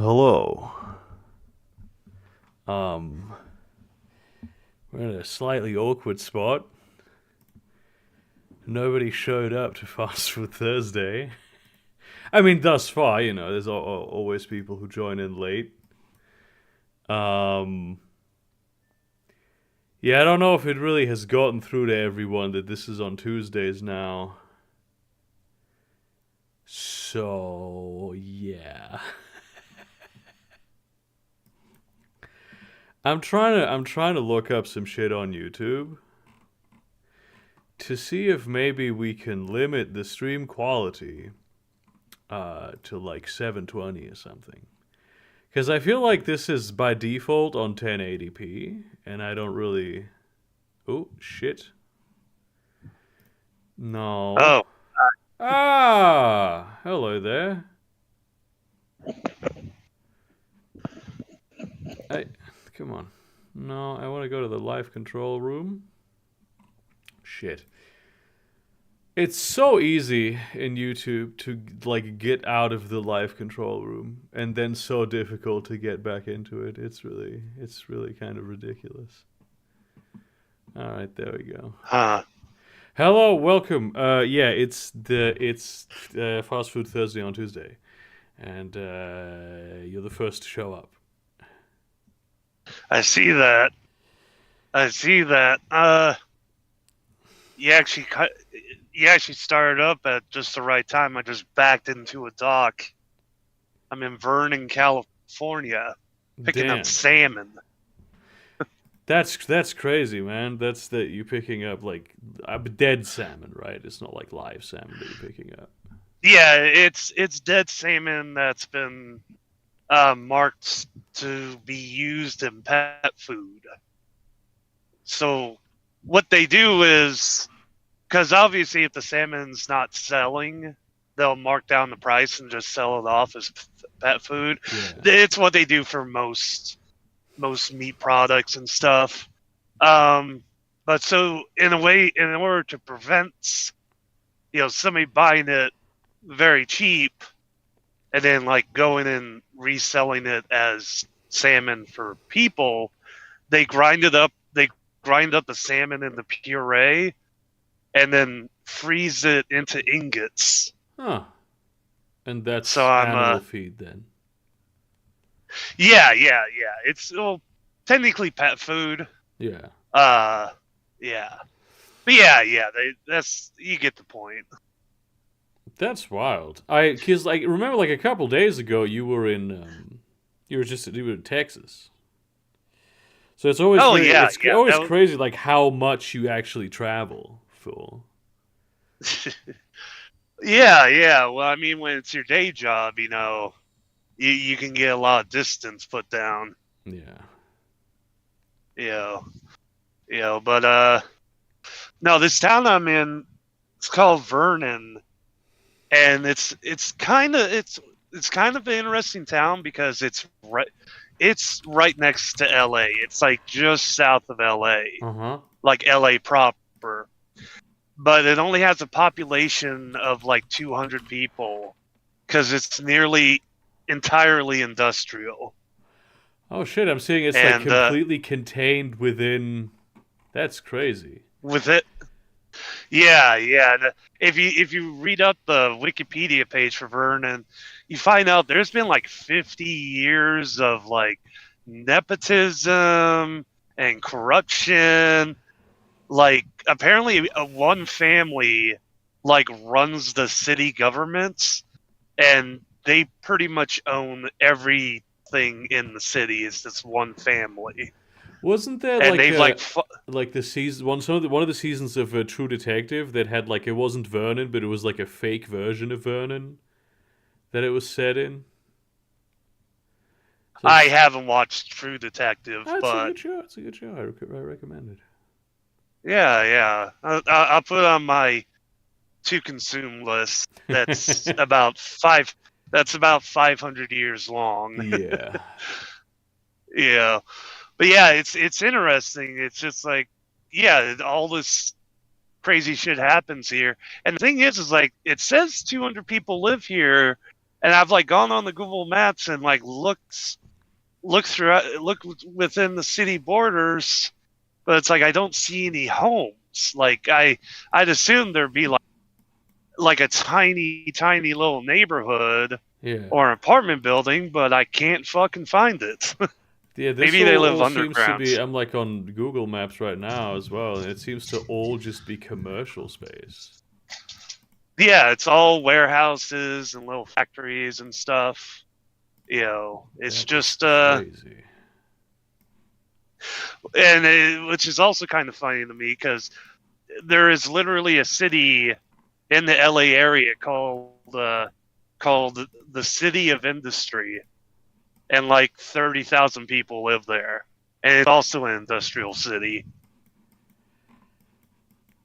Hello. Um, we're in a slightly awkward spot. Nobody showed up to Fast Food Thursday. I mean, thus far, there's always people who join in late. Um, yeah, I don't know if it really has gotten through to everyone that this is on Tuesdays now. So, yeah. I'm trying to look up some shit on YouTube to see if maybe we can limit the stream quality to like 720 or something. Because I feel like this is by default on 1080p, and I don't really. Oh, shit. No. Oh, Ah! Hello there. I. Come on. No, I want to go to the live control room. Shit. It's so easy in YouTube to like get out of the live control room and then so difficult to get back into it. It's really kind of ridiculous. All right, there we go. huh. Hello, welcome. Yeah, it's Fast Food Thursday on Tuesday, and you're the first to show up. I see that. I see that. You actually started up at just the right time. I just backed into a dock. I'm in Vernon, California, picking up Damn, salmon. that's crazy, man. That's that you picking up like dead salmon, right? It's not like live salmon that you're picking up. Yeah, it's dead salmon that's been marked to be used in pet food. So what they do is, because obviously if the salmon's not selling, they'll mark down the price and just sell it off as pet food. Yeah. It's what they do for most meat products and stuff. But so in a way, in order to prevent somebody buying it very cheap and then like going and reselling it as salmon for people, they grind it up. They grind up the salmon in the puree and then freeze it into ingots. Huh. And So that's I'm animal feed then. yeah. It's technically pet food. Yeah. Uh yeah. But yeah, that's you get the point. That's wild. Cause like remember like a couple days ago you were in Texas. So it's always Oh very yeah, it's yeah. always crazy like how much you actually travel for. Yeah. Well, I mean, when it's your day job, you can get a lot of distance put down. Yeah. You know, But no, this town I'm in, it's called Vernon, and it's kind of an interesting town because it's right next to L.A. It's like just south of L.A., Uh huh. like L.A. proper, but it only has a population of like 200 people because it's nearly entirely industrial. Oh shit! I'm seeing it's like And completely contained within. That's crazy. with it, yeah. And if you read up the Wikipedia page for Vernon, you find out there's been like 50 years of like nepotism and corruption. Like apparently, one family like runs the city government, and they pretty much own everything in the city. Is this one family, Wasn't there and like they've a like like the season one of the seasons of True Detective that had like it wasn't Vernon, but it was like a fake version of Vernon that it was set in. So I it's haven't watched True Detective, it's a but good show. It's a good show. I recommend it. yeah. I'll put on my to consume list. That's about five. That's about 500 years long. Yeah. Yeah, but yeah, it's interesting. It's just like all this crazy shit happens here, and the thing is like it says 200 people live here, and I've like gone on the Google Maps and like looked within the city borders, but it's like I don't see any homes. Like I'd assume there'd be like a tiny little neighborhood Yeah. or an apartment building, but I can't fucking find it. Yeah, this Maybe they live all seems to underground. be. I'm like on Google Maps right now as well, and it seems to all just be commercial space. Yeah, it's all warehouses and little factories and stuff. It's That is just crazy. which is also kind of funny to me because there is literally a city in the LA area called the City of Industry, and like 30,000 people live there, and it's also an industrial city.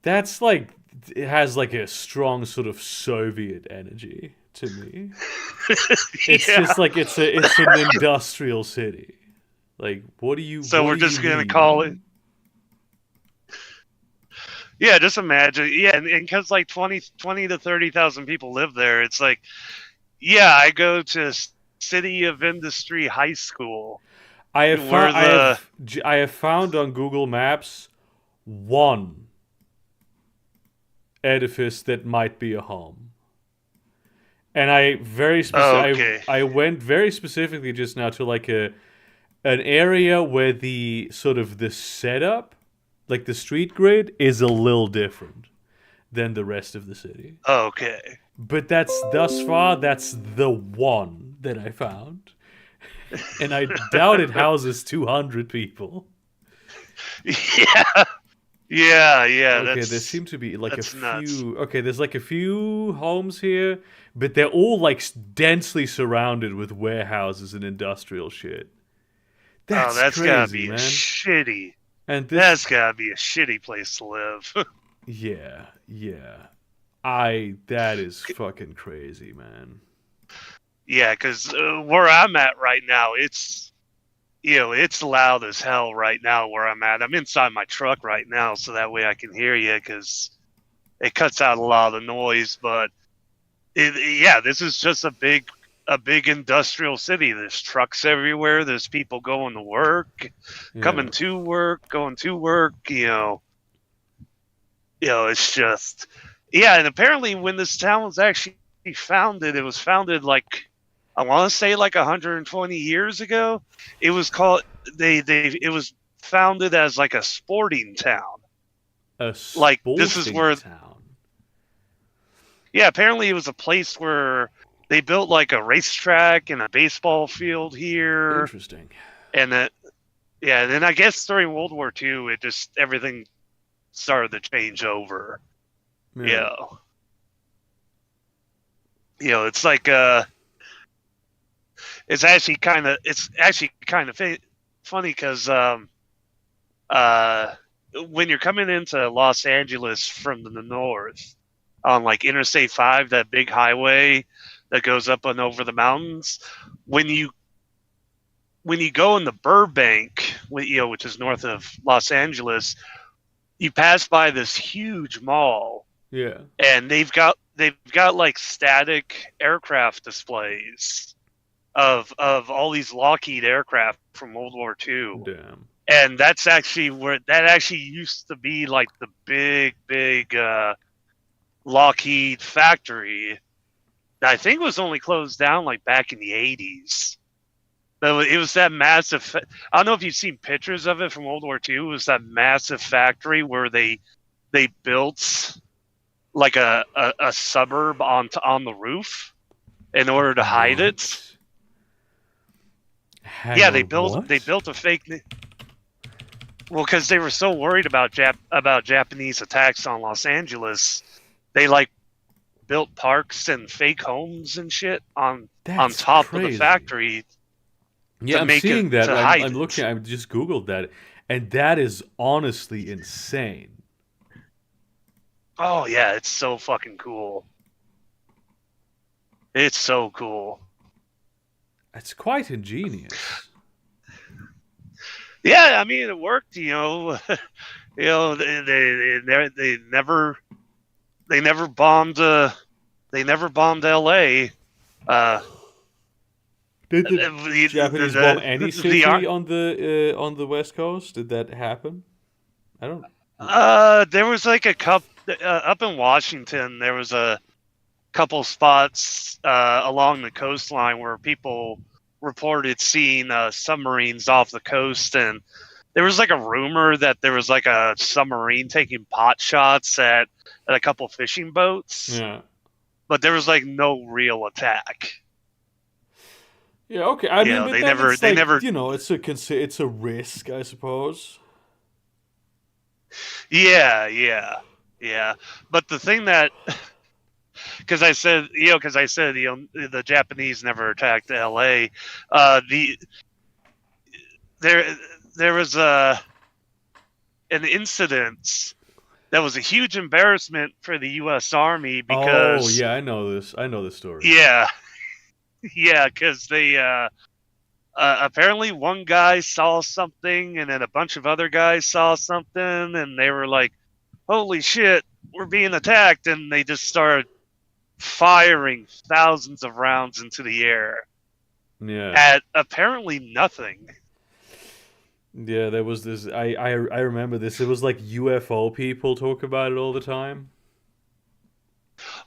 That's like it has like a strong sort of Soviet energy to me. It's Yeah. just like it's an industrial city. Like So what we're do you just gonna mean, call it. man? Yeah, just imagine. Yeah, and because like 20 to 30,000 people live there, it's like, yeah, I go to City of Industry High School where the I have found on Google Maps one edifice that might be a home. And oh, okay. I went very specifically just now to like an area where the sort of the setup, like the street grid, is a little different than the rest of the city. Okay. But that's the one that I found. And I doubt it houses 200 people. Yeah. Yeah, Okay, there seem to be like a that's nuts. few. Okay, there's like a few homes here, but they're all like densely surrounded with warehouses and industrial shit. Oh, That's that's gotta crazy, be a man. shitty. And this, That's gotta be a shitty place to live. yeah, yeah. That is fucking crazy, man. Yeah, because where I'm at right now, it's loud as hell right now where I'm at. I'm inside my truck right now, so that way I can hear you because it cuts out a lot of the noise. But yeah, this is just a big industrial city. There's trucks everywhere. There's people going to work, Yeah. coming to work, going to work. It's just yeah. And apparently, when this town was actually founded, it was founded like I want to say like 120 years ago. It was called it was founded as like a sporting town. A Like this is sporting where town. yeah, apparently it was a place where they built like a racetrack and a baseball field here, Interesting. and that yeah, and then I guess during World War II, it just everything started to change over. Yeah. Yeah, it's like it's actually kind of funny because uh, when you're coming into Los Angeles from the north on like Interstate 5, that big highway that goes up and over the mountains, when you go in the Burbank, which is north of Los Angeles, you pass by this huge mall, Yeah. and they've got like static aircraft displays of all these Lockheed aircraft from World War II. Damn. And that's actually where that actually used to be like the big Lockheed factory that I think was only closed down like back in the 80s. But it was that massive. I don't know if you've seen pictures of it from World War II. It was that massive factory where they built like a suburb on the roof in order to hide it. Yeah, they built a fake. Well, because they were so worried about Japanese attacks on Los Angeles, they like built parks and fake homes and shit on top of the factory. Yeah, I'm seeing that. I'm it. looking. I just googled that, and that is honestly insane. Oh yeah, it's so fucking cool. It's so cool. It's quite ingenious. Yeah, I mean it worked. They never bombed. They never bombed L.A. Uh, Did the Japanese bomb any city the on the West Coast? Did that happen? I don't. there was like a couple up in Washington. There was a couple spots along the coastline where people reported seeing submarines off the coast, and there was like a rumor that there was like a submarine taking pot shots at a couple fishing boats, Yeah. but there was like no real attack. Yeah. Okay. I You mean, know, but then it's they like never. it's a risk, I suppose. Yeah, yeah, yeah. But the thing that, because I said, the Japanese never attacked L.A. The there there was an incident that was a huge embarrassment for the U.S. Army Oh because yeah, I know this. I know this story. yeah, yeah, because they apparently one guy saw something and then a bunch of other guys saw something and they were like, "Holy shit, we're being attacked!" And they just started firing thousands of rounds into the air Yeah. at apparently nothing. Yeah, there was this. I remember this. It was like UFO people talk about it all the time.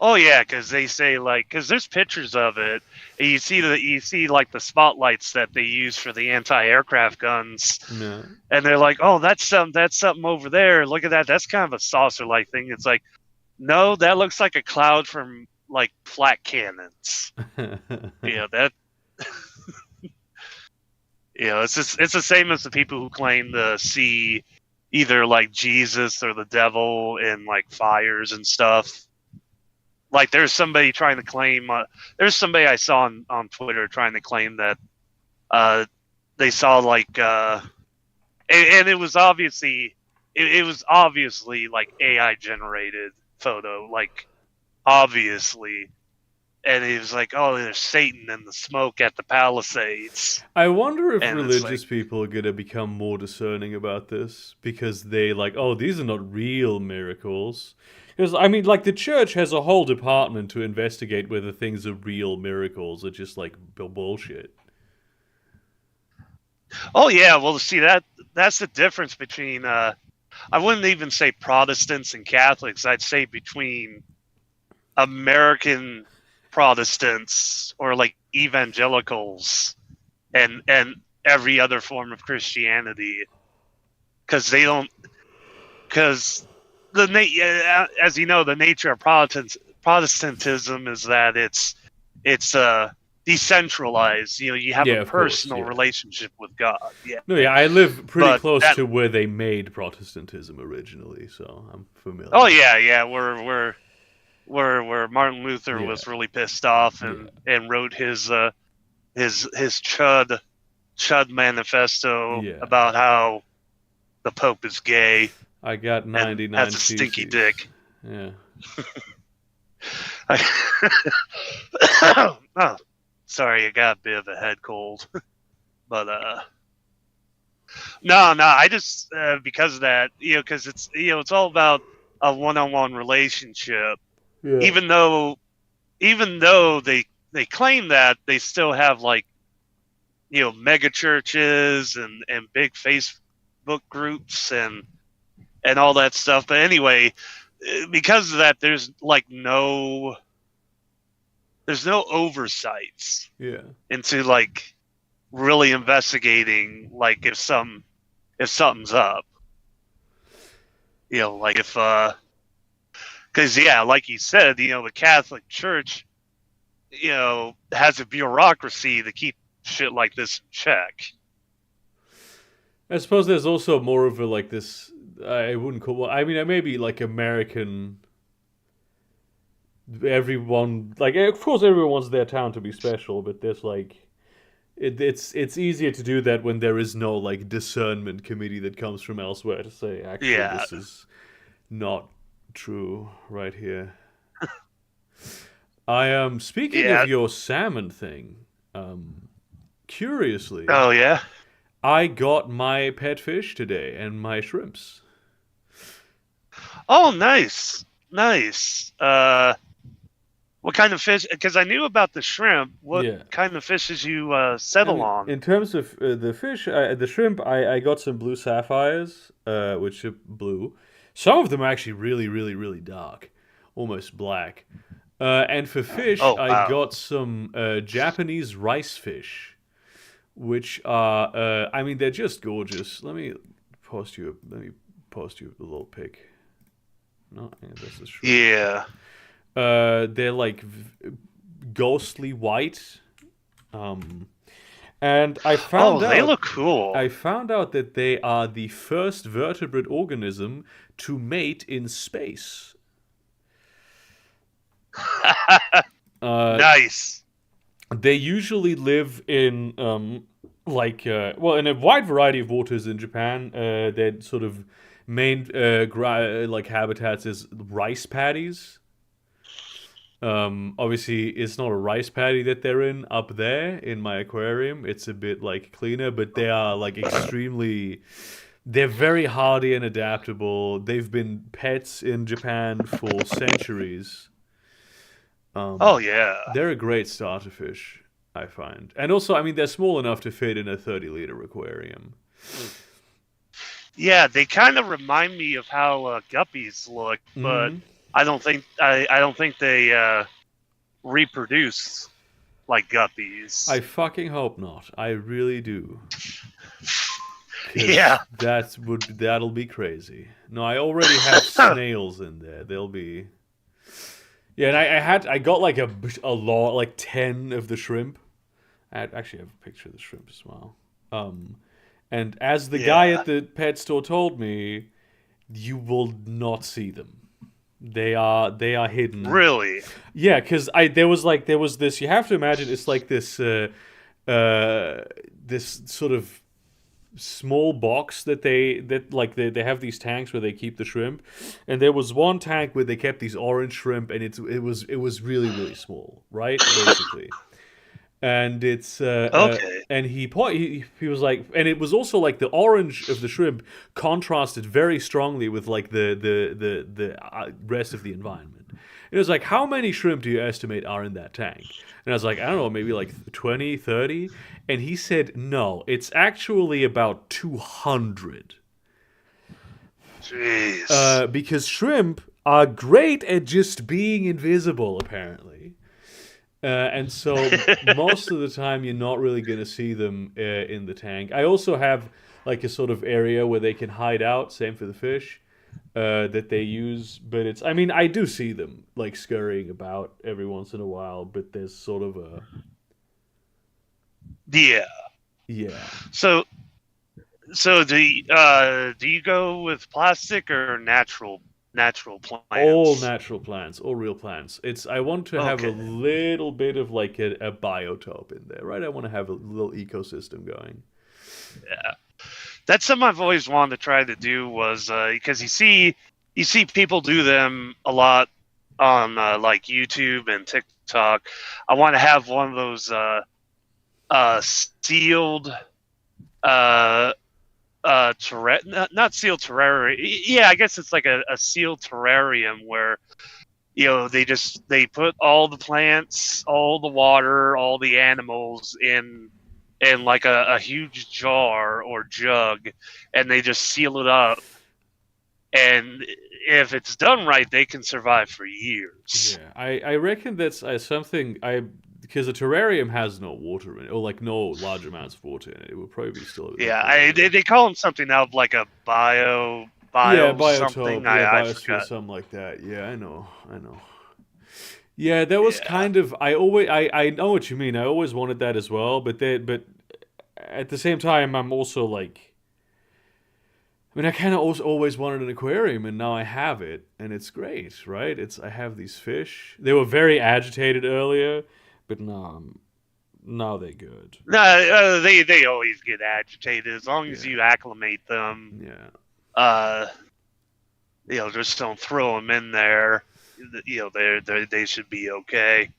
Oh yeah, because they say like, because there's pictures of it, and you see like the spotlights that they use for the anti-aircraft guns, Yeah. and they're like, oh, that's something over there. Look at that. That's kind of a saucer-like thing. It's like, no, that looks like a cloud from like flak cannons. That. It's the same as the people who claim to see either like Jesus or the devil in like fires and stuff. Like there's somebody trying to claim. There's somebody I saw on Twitter trying to claim that they saw like, and it was obviously it was obviously like AI generated photo, like obviously, and he was like, oh, there's Satan in the smoke at the Palisades, I wonder if and it's like, religious people are gonna become more discerning about this because they like, oh, these are not real miracles. Because I mean, like the church has a whole department to investigate whether things are real miracles or just like bullshit. oh yeah, well, see that's the difference between I wouldn't even say Protestants and Catholics. I'd say between American Protestants or like evangelicals and every other form of Christianity, because they don't, because as you know, the nature of Protestantism is that it's decentralized. You have a Yeah, of course. personal Yeah. relationship with God. Yeah, No, yeah, I live pretty but close that. to where they made Protestantism originally, so I'm Oh familiar. yeah, yeah. Where Martin Luther Yeah. was really pissed off Yeah. and wrote his Chud manifesto Yeah. about how the Pope is gay I got and has 99 a stinky theses. dick. Yeah. Oh, sorry, I got a bit of a head cold, but no, I just because of that, because it's all about a one-on-one relationship. Yeah. Even though they claim that, they still have like mega churches and big Facebook groups and all that stuff. But anyway, because of that, there's no oversights Yeah. into like really investigating like if something's up. Like if because yeah, like you said, the Catholic Church has a bureaucracy to keep shit like this in check. I suppose there's also more of a like this. I wouldn't call. Well, I mean, maybe like American. Everyone like, of course, everyone wants their town to be special, but there's like, it's easier to do that when there is no like discernment committee that comes from elsewhere to say, actually, Yeah, this is not true right here. I am speaking of yeah. your salmon thing. Curiously, Oh yeah. I got my pet fish today and my shrimps. Oh, nice, nice. What kind of fish? Because I knew about the shrimp. What Yeah. kind of fishes you I settle mean, on? in terms of the fish, the shrimp, I got some blue sapphires, which are blue. Some of them are actually really, really, really dark, almost black. And for fish, Oh I wow. got some Japanese rice fish, which are, I mean, they're just gorgeous. Let me post you a little pic. No, yeah, this is shrimp. Yeah. They're like ghostly white. Um, and Oh, they look cool. I found out that they are the first vertebrate organism to mate in space. Uh, Nice. they usually live in well, in a wide variety of waters in Japan. Their sort of main like habitats is rice paddies. Obviously, it's not a rice paddy that they're in up there in my aquarium. It's a bit like cleaner, but they are like extremely. They're very hardy and adaptable. They've been pets in Japan for centuries. Oh yeah. They're a great starter fish, I find. And also, I mean, they're small enough to fit in a 30-liter aquarium. Yeah, they kind of remind me of how guppies look, but Hmm. I don't think they reproduce like I guppies. fucking hope not. I really do. Yeah. Because that'll be crazy. No, I already have snails in there. They'll be. Yeah, and I got like a lot, like 10 of the shrimp. Actually have a picture of the shrimp as well. Um, and as the guy Yeah. at the pet store told me, you will not see them. They are hidden. Really. Yeah, because I there was this. You have to imagine it's like uh, this sort of small box they have these tanks where they keep the shrimp, and there was one tank where they kept these orange shrimp, and it was really really small, right? Basically, and Okay. and he was like, and it was also like the orange of the shrimp contrasted very strongly with like the rest of the environment. It was like, how many shrimp do you estimate are in that tank? And I was like, I don't know, maybe like 20, 30. And he said, no, it's actually about 200. Jeez. Because shrimp are great at just being invisible, apparently. And so most of the time, you're not really going to see them in the tank. I also have like a sort of area where they can hide out. Same for the fish that they use. But I mean, I do see them like scurrying about every once in a while. But there's sort of a, Yeah. yeah, So do you go with plastic or natural all plants? natural plants, all real plants. I want to have a Okay. little bit of like a biotope in there, right? I want to have a little ecosystem going. Yeah. That's something I've always wanted to try to do was because you see people do them a lot on like YouTube and TikTok. I want to have one of those sealed uh not sealed terrarium. Yeah, I guess it's like a sealed terrarium where they put all the plants, all the water, all the animals in like a huge jar or jug, and they just seal it up. And if it's done right, they can survive for years. Yeah, I reckon that's something I because a terrarium has no water in it, or like no large amounts of water in it. It would probably be still like Yeah, frozen. they call them something out like a Yeah, bio something. biotope. Yeah, I biosphere, forgot. something like that. Yeah, I know. Yeah, that was Yeah. kind of. I know what you mean. I always wanted that as well, but at the same time, I'm also like. I mean, I kind of also always wanted an aquarium, and now I have it, and it's great, right? I have these fish. They were very agitated earlier, but now they're good. No, they always get agitated as long as Yeah, you acclimate them. yeah, Uh, just don't throw them in there. They should be okay.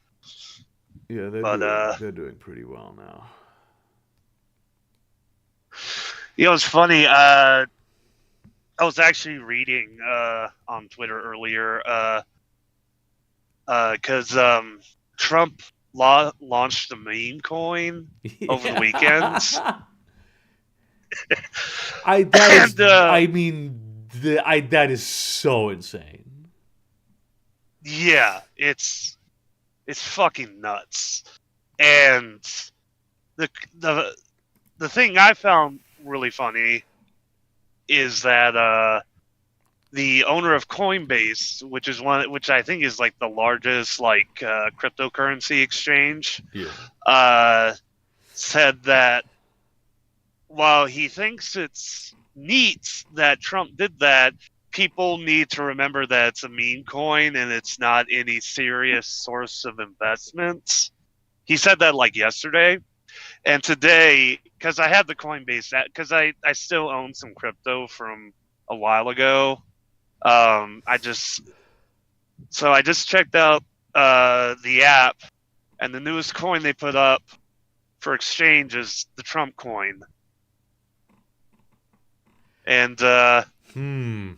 yeah. But They're doing pretty well now. it's funny. I was actually reading on Twitter earlier. because Trump launched the meme coin over the weekend. Yeah. I that is And I mean that is so insane. yeah, it's fucking nuts. And the the the thing I found really funny is that the owner of Coinbase, which I think is like the largest cryptocurrency exchange, Yeah. uh, said that while he thinks it's neat that Trump did that, people need to remember that it's a meme coin and it's not any serious source of investment. He said that like yesterday. And today, because I had the Coinbase, because I still own some crypto from a while ago. I just checked out the app, and the newest coin they put up for exchange is the Trump coin. And Hmm.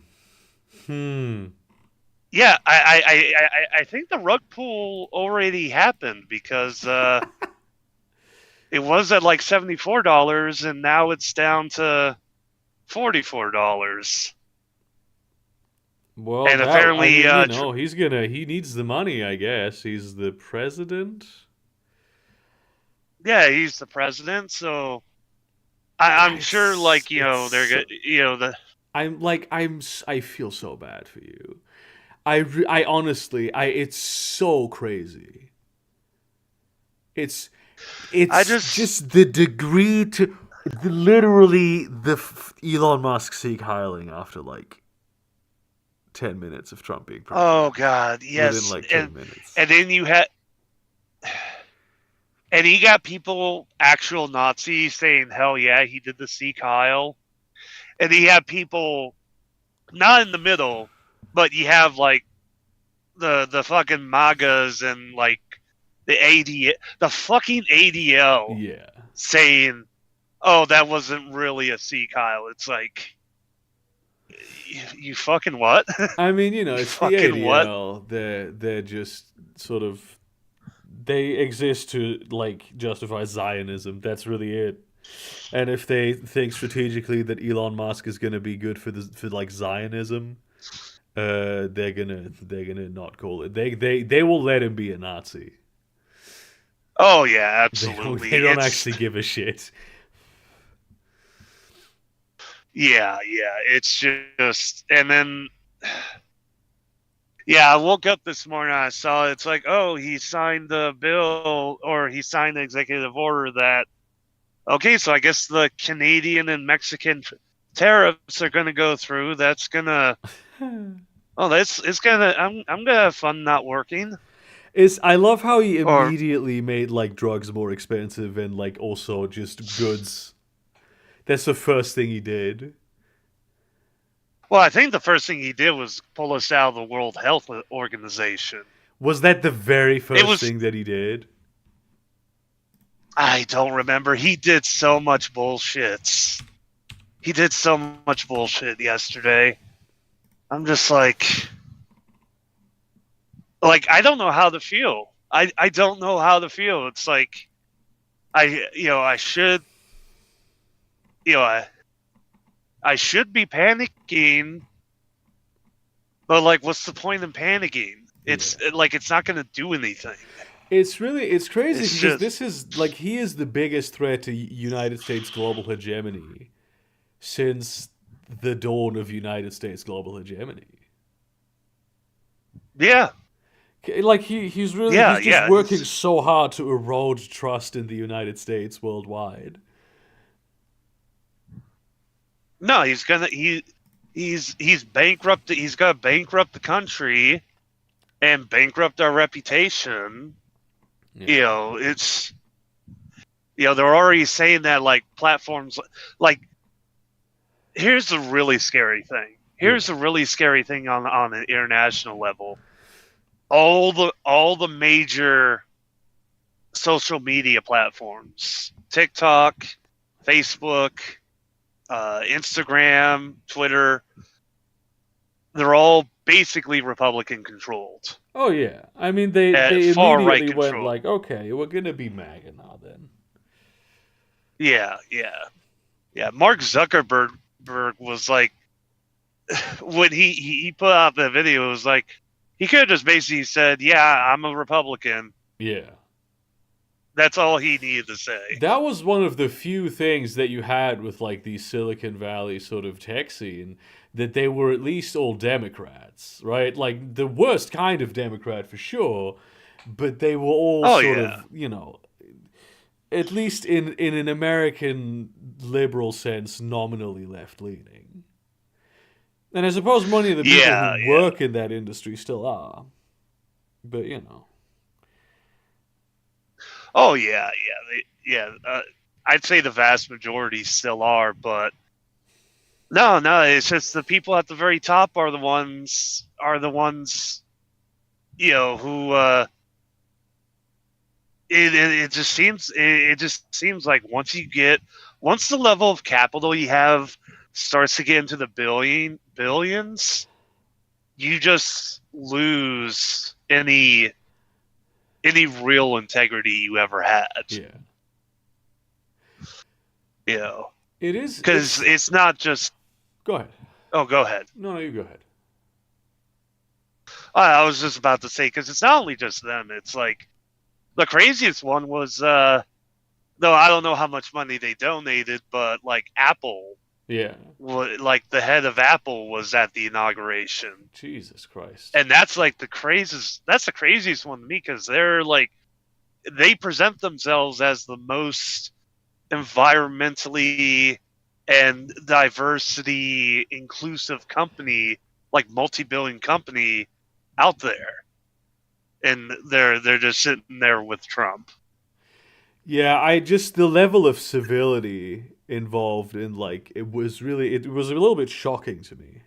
Hmm. yeah, I think the rug pull already happened because it was at like $74, and now it's down to $44. Well, And that I apparently, mean, you know, he needs the money, I guess. He's the president. yeah, he's the president, so I'm sure, It's they're so, good. You know, the I feel so bad for you. I honestly I it's so crazy. It's I it's just, just the degree to literally Elon Musk seek hiling after like 10 minutes of Trump being oh president. God, Within yes, like 10 minutes. and then you had, and he got people, actual Nazis, saying, "Hell yeah, he did the Sea Kyle," and he had people not in the middle, but you have like the fucking MAGAs and like the fucking ADL Yeah. saying, "Oh, that wasn't really a Sea Kyle." It's like, you fucking what? I mean, you know, You it's the fucking what? ADL. They're just sort of they exist to like justify Zionism. That's really it. And if they think strategically that Elon Musk is going to be good for like Zionism, they're gonna not call it. They will let him be a Nazi. Oh yeah, They absolutely. don't actually give a shit. Yeah. It's just, and then yeah, I woke up this morning. I saw it's like, oh, he signed the bill, or he signed the executive order that. Okay, so I guess the Canadian and Mexican tariffs are going to go through. That's gonna. Oh, that's it's gonna. I'm gonna have fun not working. Is I love how he Or immediately made like drugs more expensive and like also just goods. That's the first thing he did. well, I think the first thing he did was pull us out of the World Health Organization. Was that the very It first was. thing that he did? I don't remember. He did so much bullshit. He did so much bullshit yesterday. I'm just like, I don't know how to feel. I don't know how to feel. It's like, I should, you know I should be panicking, but like, what's the point in panicking? Yeah. It's not going to do anything. It's crazy It's because just, this is like he is the biggest threat to United States global hegemony since the dawn of United States global hegemony. yeah, Like he's just yeah. working so hard to erode trust in the United States worldwide. No, he's bankrupt. He's got to bankrupt the country and bankrupt our reputation. Yeah. It's, they're already saying that, like, platforms, like, here's the really scary thing. Yeah. Here's the really scary thing on an international level. All the major social media platforms, TikTok, Facebook, Instagram, Twitter, they're all basically Republican controlled. Oh yeah, I mean they far right immediately went control. like, okay, we're gonna be MAGA now then. Yeah, yeah, yeah. Mark Zuckerberg was like, when he put out the video, it was like he could have just basically said, "Yeah, I'm a Republican." Yeah. That's all he needed to say. That was one of the few things that you had with like the Silicon Valley sort of tech scene, that they were at least all Democrats, right? Like the worst kind of Democrat for sure, but they were all Oh sort yeah, of, at least in an American liberal sense, nominally left leaning. And I suppose many of the people who yeah, yeah. work in that industry still are. But Oh yeah, yeah. I'd say the vast majority still are, but no, no. It's just the people at the very top are the ones who it just seems like once the level of capital you have starts to get into the billions, you just lose any real integrity you ever had. yeah. You know, It is because it's it's not just. Go ahead. Oh, go ahead. No, no, you go ahead. I was just about to say, because it's not only just them. It's like the craziest one was, though I don't know how much money they donated, but like Apple, Yeah. like the head of Apple was at the inauguration, Jesus Christ. and that's like the craziest. That's the craziest one to me because they're like they present themselves as the most environmentally and diversity inclusive company, like multi-billion company out there, and they're just sitting there with Trump. Yeah, I just the level of civility involved in like it was a little bit shocking to me.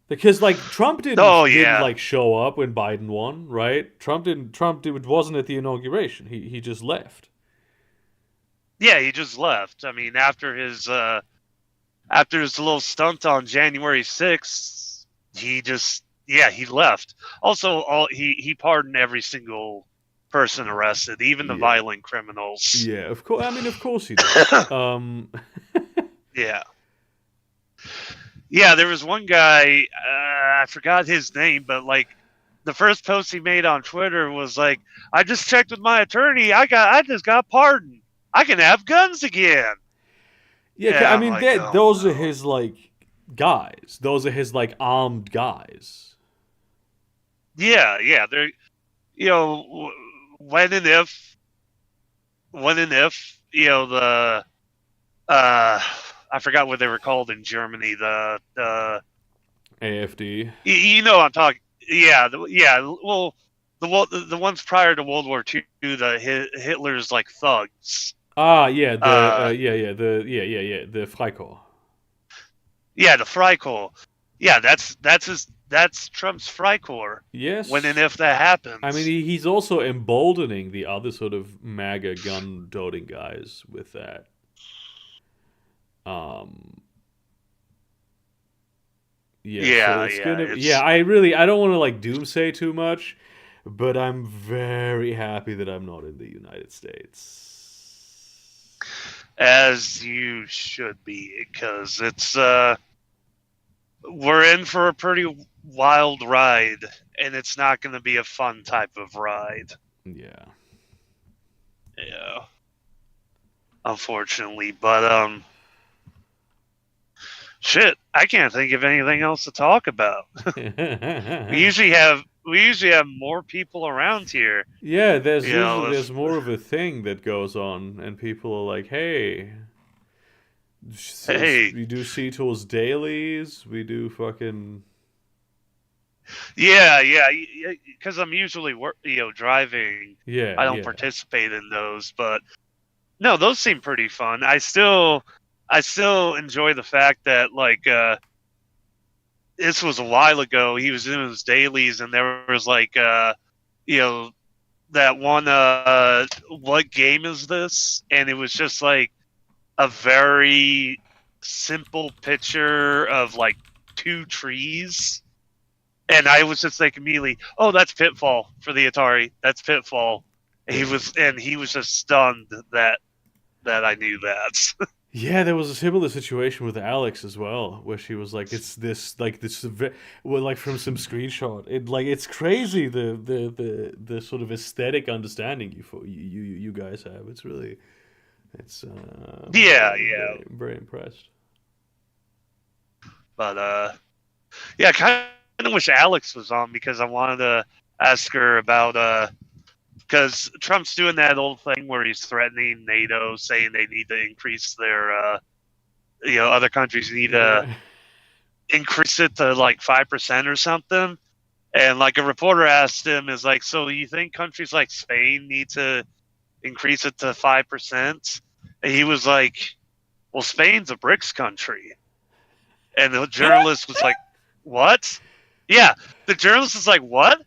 Because like Trump Oh didn't yeah, like show up when Biden won, right? Wasn't at the inauguration. He just left. yeah. He just left. I mean, after his little stunt on January 6th, he left. Also, he pardoned every single person arrested, even the Yeah. violent criminals. Yeah, of course. I mean, of course he did. Um Yeah. Yeah, there was one guy, I forgot his name, but like the first post he made on Twitter was like, "I just checked with my attorney. I just got pardoned. I can have guns again." yeah, I Yeah, I'm mean like, that "Oh those are no." his like guys. Those are his like armed guys. Yeah, yeah, they're you know when and if the uh I forgot what they were called in Germany. The AFD. you know what I'm talking. Yeah, yeah. Well, the ones prior to World War II, the Hitler's like thugs. Ah, yeah, Uh, the Freikorps. yeah, the Freikorps. Yeah, that's Trump's Freikorps. When and Yes. if that I mean, happens. he's also emboldening the other sort of MAGA gun-toting guys with that. Um, yeah, so Yeah, it's yeah. gonna. Yeah, It's I don't want to like doomsay too much, but I'm very happy that I'm not in the United States. as you should be, because it's we're in for a pretty wild ride, and it's not going to be a fun type of ride. Yeah. Yeah, unfortunately, but shit, I can't think of anything else to talk about. We usually have more people around here. Yeah, there's usually If there's more of a thing that goes on, and people are like, "Hey, hey, we do Sea Tools dailies. We do fucking yeah, yeah, because I'm usually driving. yeah, I don't yeah, participate in those, but no, those seem pretty fun. I still enjoy the fact that like this was a while ago. He was doing his dailies, and there was like you know that one what game is this? And it was just like a very simple picture of like two trees, And I was just like immediately, oh, that's Pitfall for the Atari. That's Pitfall. And he was just stunned that I knew that. Yeah, there was a similar situation with Alex as well, where she was like, "It's this, like this, well, like from some screenshot. It's crazy the sort of aesthetic understanding you guys have. It's really, it's Yeah, very, very impressed." But yeah, I kind of wish Alex was on because I wanted to ask her about because Trump's doing that old thing where he's threatening NATO, saying they need to increase their other countries need to Yeah. increase it to like 5% or something. And like a reporter asked him, is like, so you think countries like Spain need to increase it to 5%? And he was like, well, Spain's a BRICS country. And the journalist was like, what? Yeah, the journalist was like, what?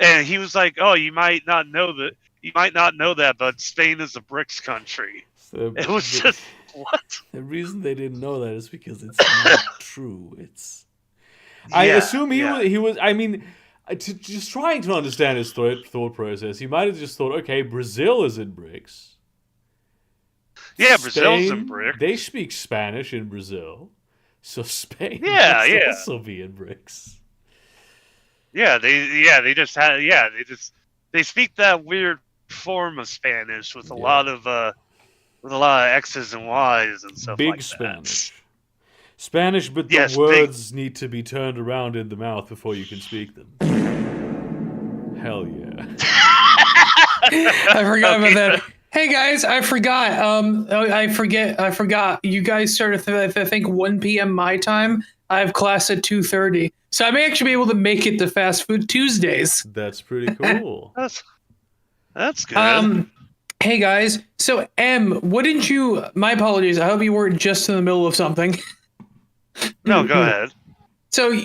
And he was like, oh, you might not know that, but Spain is a BRICS country. So It was just what? the reason they didn't know that is because it's not true. I Yeah, assume yeah. he was. I mean, just trying to understand his thought process. He might have just thought, okay, Brazil is in BRICS. Yeah, Brazil's in Spain, BRICS. they speak Spanish in Brazil, so Spain Yeah, must yeah. also be in BRICS. They speak that weird form of Spanish with a Yeah. lot of X's and Y's and stuff Big like Spanish. Spanish, but Yes, the big. words need to be turned around in the mouth before you can speak them. Hell yeah. I forgot Okay. about that. Hey guys, I forgot. I forgot. You guys start at I think 1 p.m. my time. I have class at 2:30, so I may actually be able to make it to Fast Food Tuesdays. That's pretty cool. That's good. Hey guys. So what did you? My apologies. I hope you weren't just in the middle of something. No, go ahead. So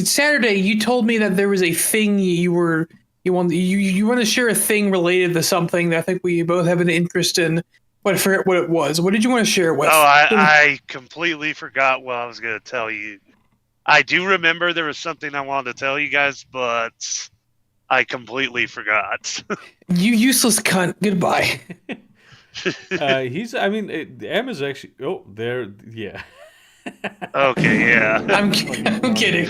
Saturday you told me that there was a thing you want to share a thing related to something that I think we both have an interest in. But I forget what it was. What did you want to share with? Oh, I completely forgot what I was going to tell you. I do remember there was something I wanted to tell you guys, but I completely forgot. You useless cunt. Goodbye. M is actually. Oh, there. Yeah. Okay, yeah. I'm kidding.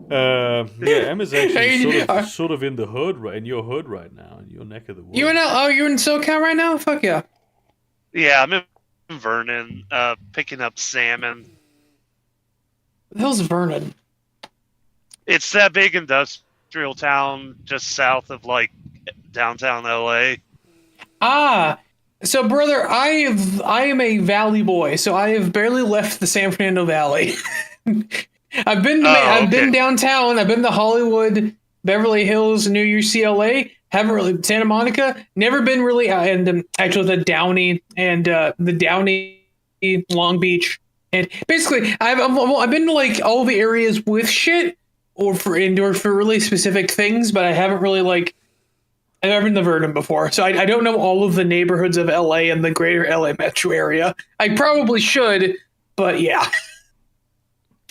Yeah, M is actually Hey, sort of in the hood, in your hood right now, in your neck of the woods. You're in SoCal right now? Fuck yeah. Yeah, I'm in Vernon, picking up salmon. The hell's Vernon? It's that big industrial town just south of like downtown LA. Ah, so brother, I am a Valley boy, so I have barely left the San Fernando Valley. I've been downtown. I've been to Hollywood, Beverly Hills, New UCLA. Haven't really Santa Monica. Never been really, and actually the Downey and the Downey, Long Beach, and basically I've been to like all the areas with shit or for really specific things, but I haven't really like. I've never been to Vernon before, so I don't know all of the neighborhoods of LA and the greater LA metro area. I probably should, but yeah.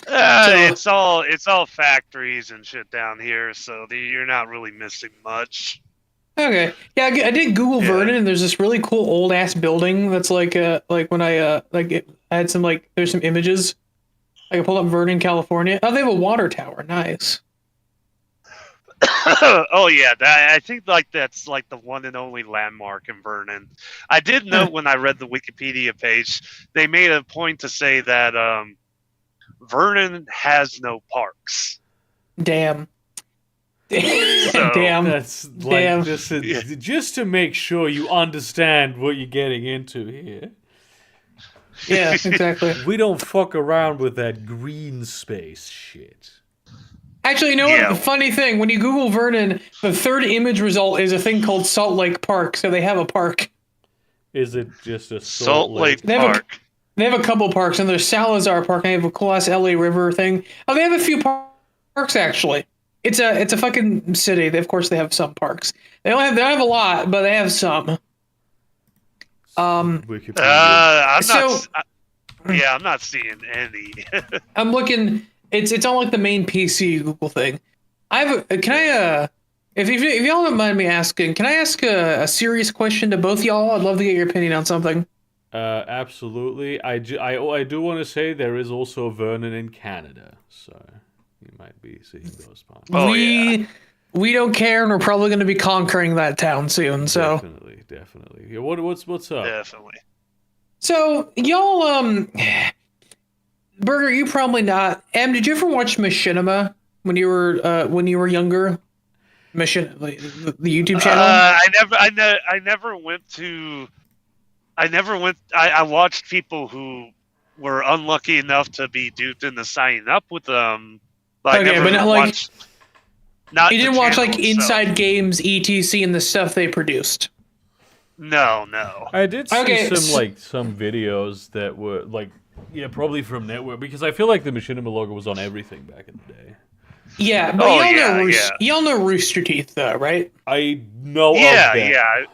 It's all factories and shit down here, so you're not really missing much. Okay, yeah, I did Google Yeah. Vernon, and there's this really cool old ass building that's like when I I had some there's some images. I pulled up Vernon, California. Oh, they have a water tower. Nice. Oh yeah, I think that's like the one and only landmark in Vernon. I did note when I read the Wikipedia page, they made a point to say that Vernon has no parks. Damn. So, Damn. That's like Damn. just to make sure you understand what you're getting into here. Yeah, exactly. We don't fuck around with that green space shit. Actually, you know Yeah. what? The funny thing, when you Google Vernon, the third image result is a thing called Salt Lake Park. So they have a park. Is it just a Salt Lake They have a- Park. They have a couple parks, and there's Salazar Park, and they have a cool ass LA River thing. Oh, they have a few parks actually. It's a fucking city. Of course, they have some parks. They don't have a lot, but they have some. Wikipedia. I'm So- not. I'm not seeing any. I'm looking. It's on like the main PC Google thing. If y'all don't mind me asking, can I ask a serious question to both y'all? I'd love to get your opinion on something. Absolutely. I do want to say there is also Vernon in Canada, so you might be seeing those spots. Oh, We don't care, and we're probably going to be conquering that town soon. So Definitely. Yeah, what's up? Definitely. So y'all, Burger, you probably not. Em, did you ever watch Machinima when you were younger? The YouTube channel. I never went to. I watched people who were unlucky enough to be duped into signing up with them. But Okay, I never but not watched. Not you the didn't watch like channel itself. Inside Games, etc., and the stuff they produced. No. I did see Okay, some videos that were like, yeah, probably from Network, because I feel like the Machinima logo was on everything back in the day. Yeah, but y'all know Rooster Teeth though, right? I know of them.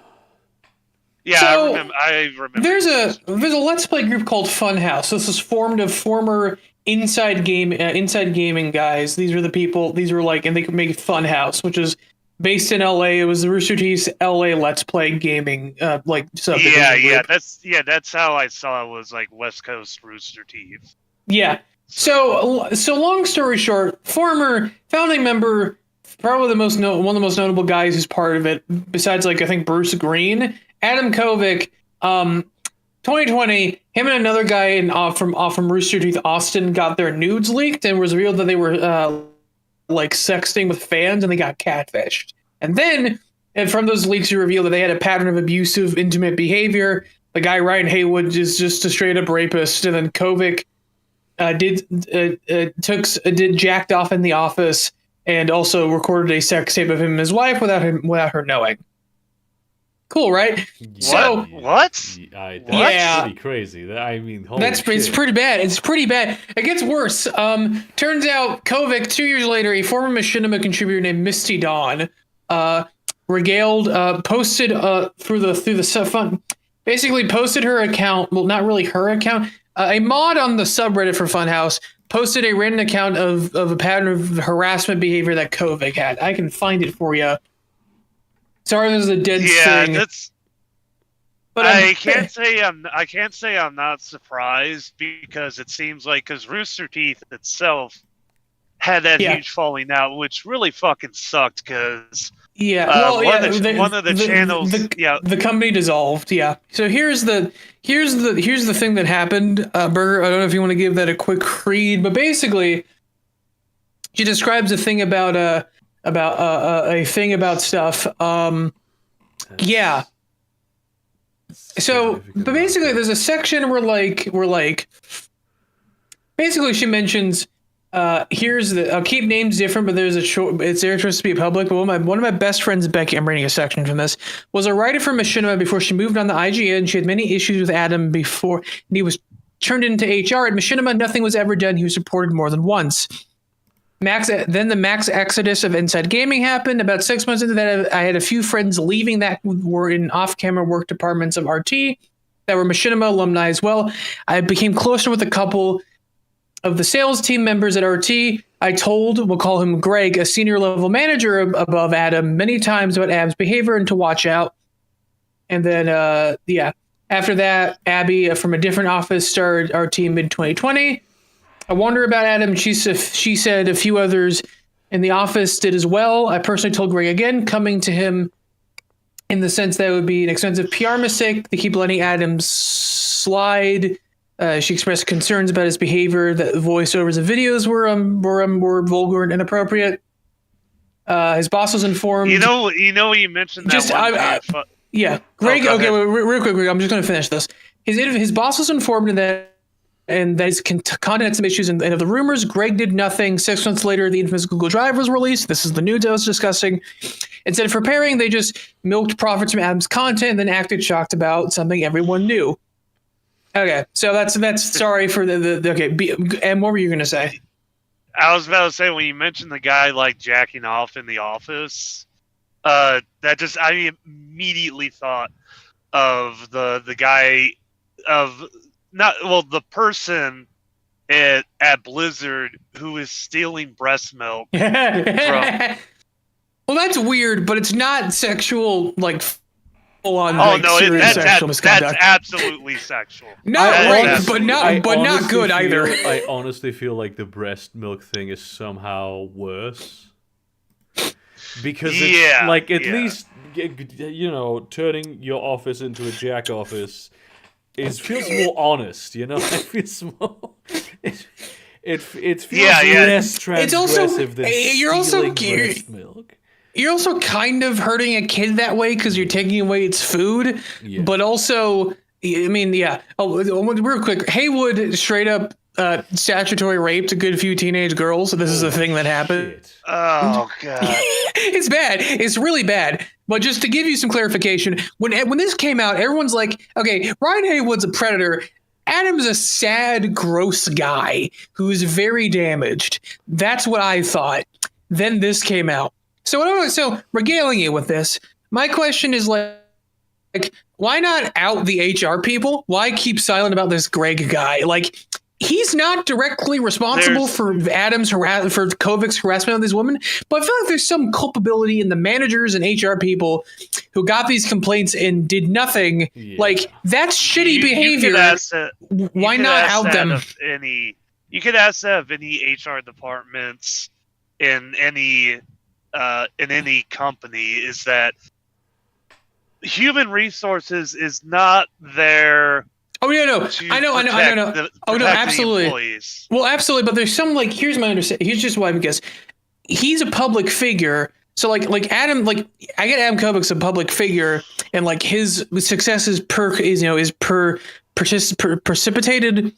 Yeah, So, I remember. There's a Let's Play group called Funhouse. This is formed of former Inside Gaming guys. These are the people. These were like, and they could make Funhouse, which is based in LA. It was the Rooster Teeth's LA Let's Play gaming like subdivision group. That's how I saw it, was like West Coast Rooster Teeth. Yeah. So long story short, former founding member, probably one of the most notable guys who's part of it, besides like I think Bruce Green, Adam Kovic, 2020, him and another guy from Rooster Teeth, Austin, got their nudes leaked and was revealed that they were like sexting with fans and they got catfished. And then, from those leaks, you revealed that they had a pattern of abusive, intimate behavior. The guy Ryan Haywood is just a straight up rapist, and then Kovic did jacked off in the office and also recorded a sex tape of him and his wife without her knowing. Cool, right? So what? Yeah, pretty crazy. I mean, it's pretty bad. It's pretty bad. It gets worse. Turns out Kovic, 2 years later, a former Machinima contributor named Misty Dawn, posted through the fun, basically posted her account. Well, not really her account. A mod on the subreddit for Funhouse posted a random account of a pattern of harassment behavior that Kovic had. I can find it for you. Sorry, this is a dead thing. But I can't say I'm not surprised, because it seems like, because Rooster Teeth itself had that huge falling out, which really fucking sucked. Because one of the channels, the company dissolved. Yeah. So here's the thing that happened. Burger, I don't know if you want to give that a quick read, but basically, she describes a thing about a thing about stuff. Yeah. So, but basically, there's a section where basically she mentions, I'll keep names different, but there's it's there supposed to be public. But one of my best friends, Becky, I'm reading a section from this, was a writer for Machinima before she moved on to IGN. She had many issues with Adam before, and he was turned into HR. At Machinima, nothing was ever done. He was reported more than once. Then the max exodus of Inside Gaming happened. About 6 months into that, I had a few friends leaving that were in off-camera work departments of RT that were Machinima alumni as well. I became closer with a couple of the sales team members at RT. I told, we'll call him Greg, a senior level manager above Adam, many times about Adam's behavior and to watch out. And then, after that, Abby from a different office started RT mid-2020. I wonder about Adam. She said a few others in the office did as well. I personally told Greg again, coming to him in the sense that it would be an expensive PR mistake to keep letting Adam slide. She expressed concerns about his behavior, that voiceovers and videos were vulgar and inappropriate. His boss was informed. You mentioned that. Yeah, Greg. Okay, real quick. I'm just going to finish this. His boss was informed that his content had some issues, and of the rumors, Greg did nothing. 6 months later, the infamous Google Drive was released. This is the news I was discussing. Instead of preparing, they just milked profits from Adam's content and then acted shocked about something everyone knew. Okay, so that's sorry for and what were you going to say? I was about to say, when you mentioned the guy like jacking off in the office, I immediately thought of the guy of the person at Blizzard who is stealing breast milk from. Well, that's weird, but it's not sexual, like full-on. Oh like, no, serious sexual that's misconduct. absolutely sexual. Not That is rape, but absolutely not rape. but not good either. I honestly feel like the breast milk thing is somehow worse. Because it's like at least turning your office into a jack office feels more honest, It feels more. It feels less transgressive than stealing breast milk. You're also kind of hurting a kid that way because you're taking away its food, but also, I mean, Oh, real quick, Haywood straight up statutory raped a good few teenage girls. So this is a thing that happened. Shit. Oh god, it's bad. It's really bad. But just to give you some clarification, when this came out, everyone's like, okay, Ryan Haywood's a predator. Adam's a sad, gross guy who's very damaged. That's what I thought. Then this came out. So regaling you with this, my question is like, why not out the HR people? Why keep silent about this Greg guy? Like, he's not directly responsible for Kovic's harassment of these women, but I feel like there's some culpability in the managers and HR people who got these complaints and did nothing. Yeah. Like, that's shitty behavior. Why not out them? You could ask that of any HR departments in any company, is that human resources is not there. Oh yeah, no, I know. Oh no, absolutely. Well, absolutely, but there's some like, here's my understanding. Here's just why, because he's a public figure. So like Adam, like I get Adam Kovic's a public figure, and like his success is precipitated.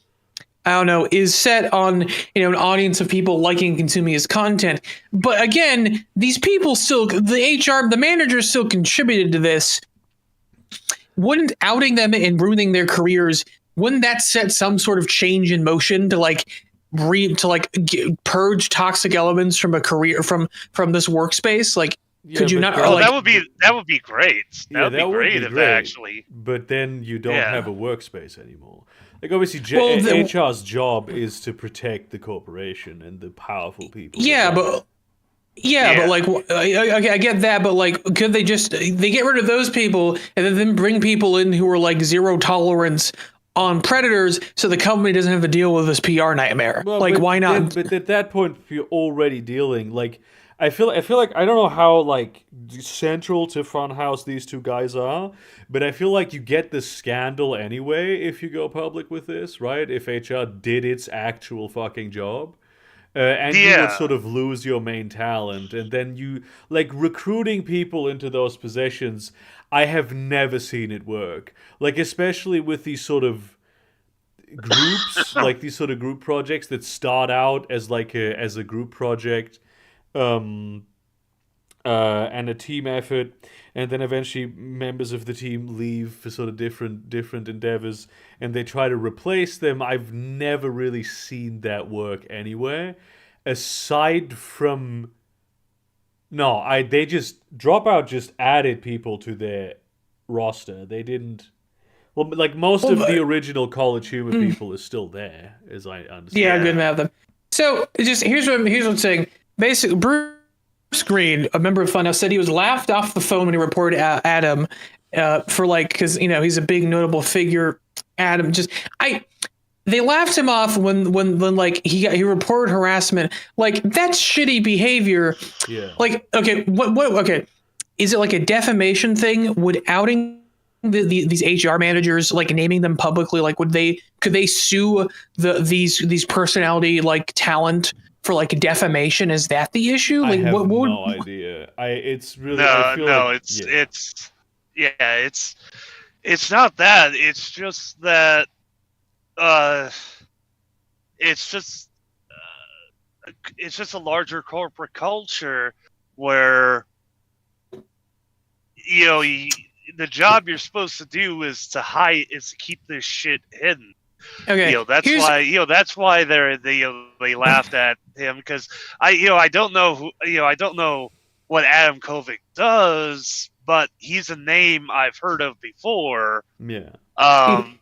I don't know, is set on, an audience of people liking and consuming his content. But again, these people still, the managers still contributed to this. Wouldn't outing them and ruining their careers, wouldn't that set some sort of change in motion to purge toxic elements from a career, from this workspace? Like, could you not? That would be great. That would be great if that actually. But then you don't have a workspace anymore. Like, obviously, HR's job is to protect the corporation and the powerful people. But like, I get that, but like, could they get rid of those people and then bring people in who are like zero tolerance on predators, so the company doesn't have to deal with this PR nightmare? Well, like, why not? But at that point, you're already dealing like. I feel like I don't know how like central to Funhouse these two guys are, but I feel like you get the scandal anyway if you go public with this, right? If HR did its actual fucking job, and you would sort of lose your main talent, and then you like recruiting people into those positions. I have never seen it work, like especially with these sort of groups, like these sort of group projects that start out as like as a group project. And a team effort, and then eventually members of the team leave for sort of different endeavors, and they try to replace them. I've never really seen that work anywhere, aside from they just Dropout just added people to their roster. They didn't. Well, like most of the original College Humor people is still there, as I understand. Yeah, good amount of them. So here's what I'm saying. Basically, Bruce Green, a member of Funhouse, said he was laughed off the phone when he reported Adam for like, because he's a big notable figure. Adam they laughed him off when like he reported harassment. Like, that's shitty behavior. Yeah. Like, okay, what okay, is it like a defamation thing? Would outing these HR managers, like naming them publicly, like could they sue these personality like talent for like defamation? Is that the issue? Like, I have no idea. It's really it's not that. It's just that it's just a larger corporate culture where the job you're supposed to do is to keep this shit hidden. Okay. That's why they laughed at him, because I don't know what Adam Kovic does, but he's a name I've heard of before. Yeah.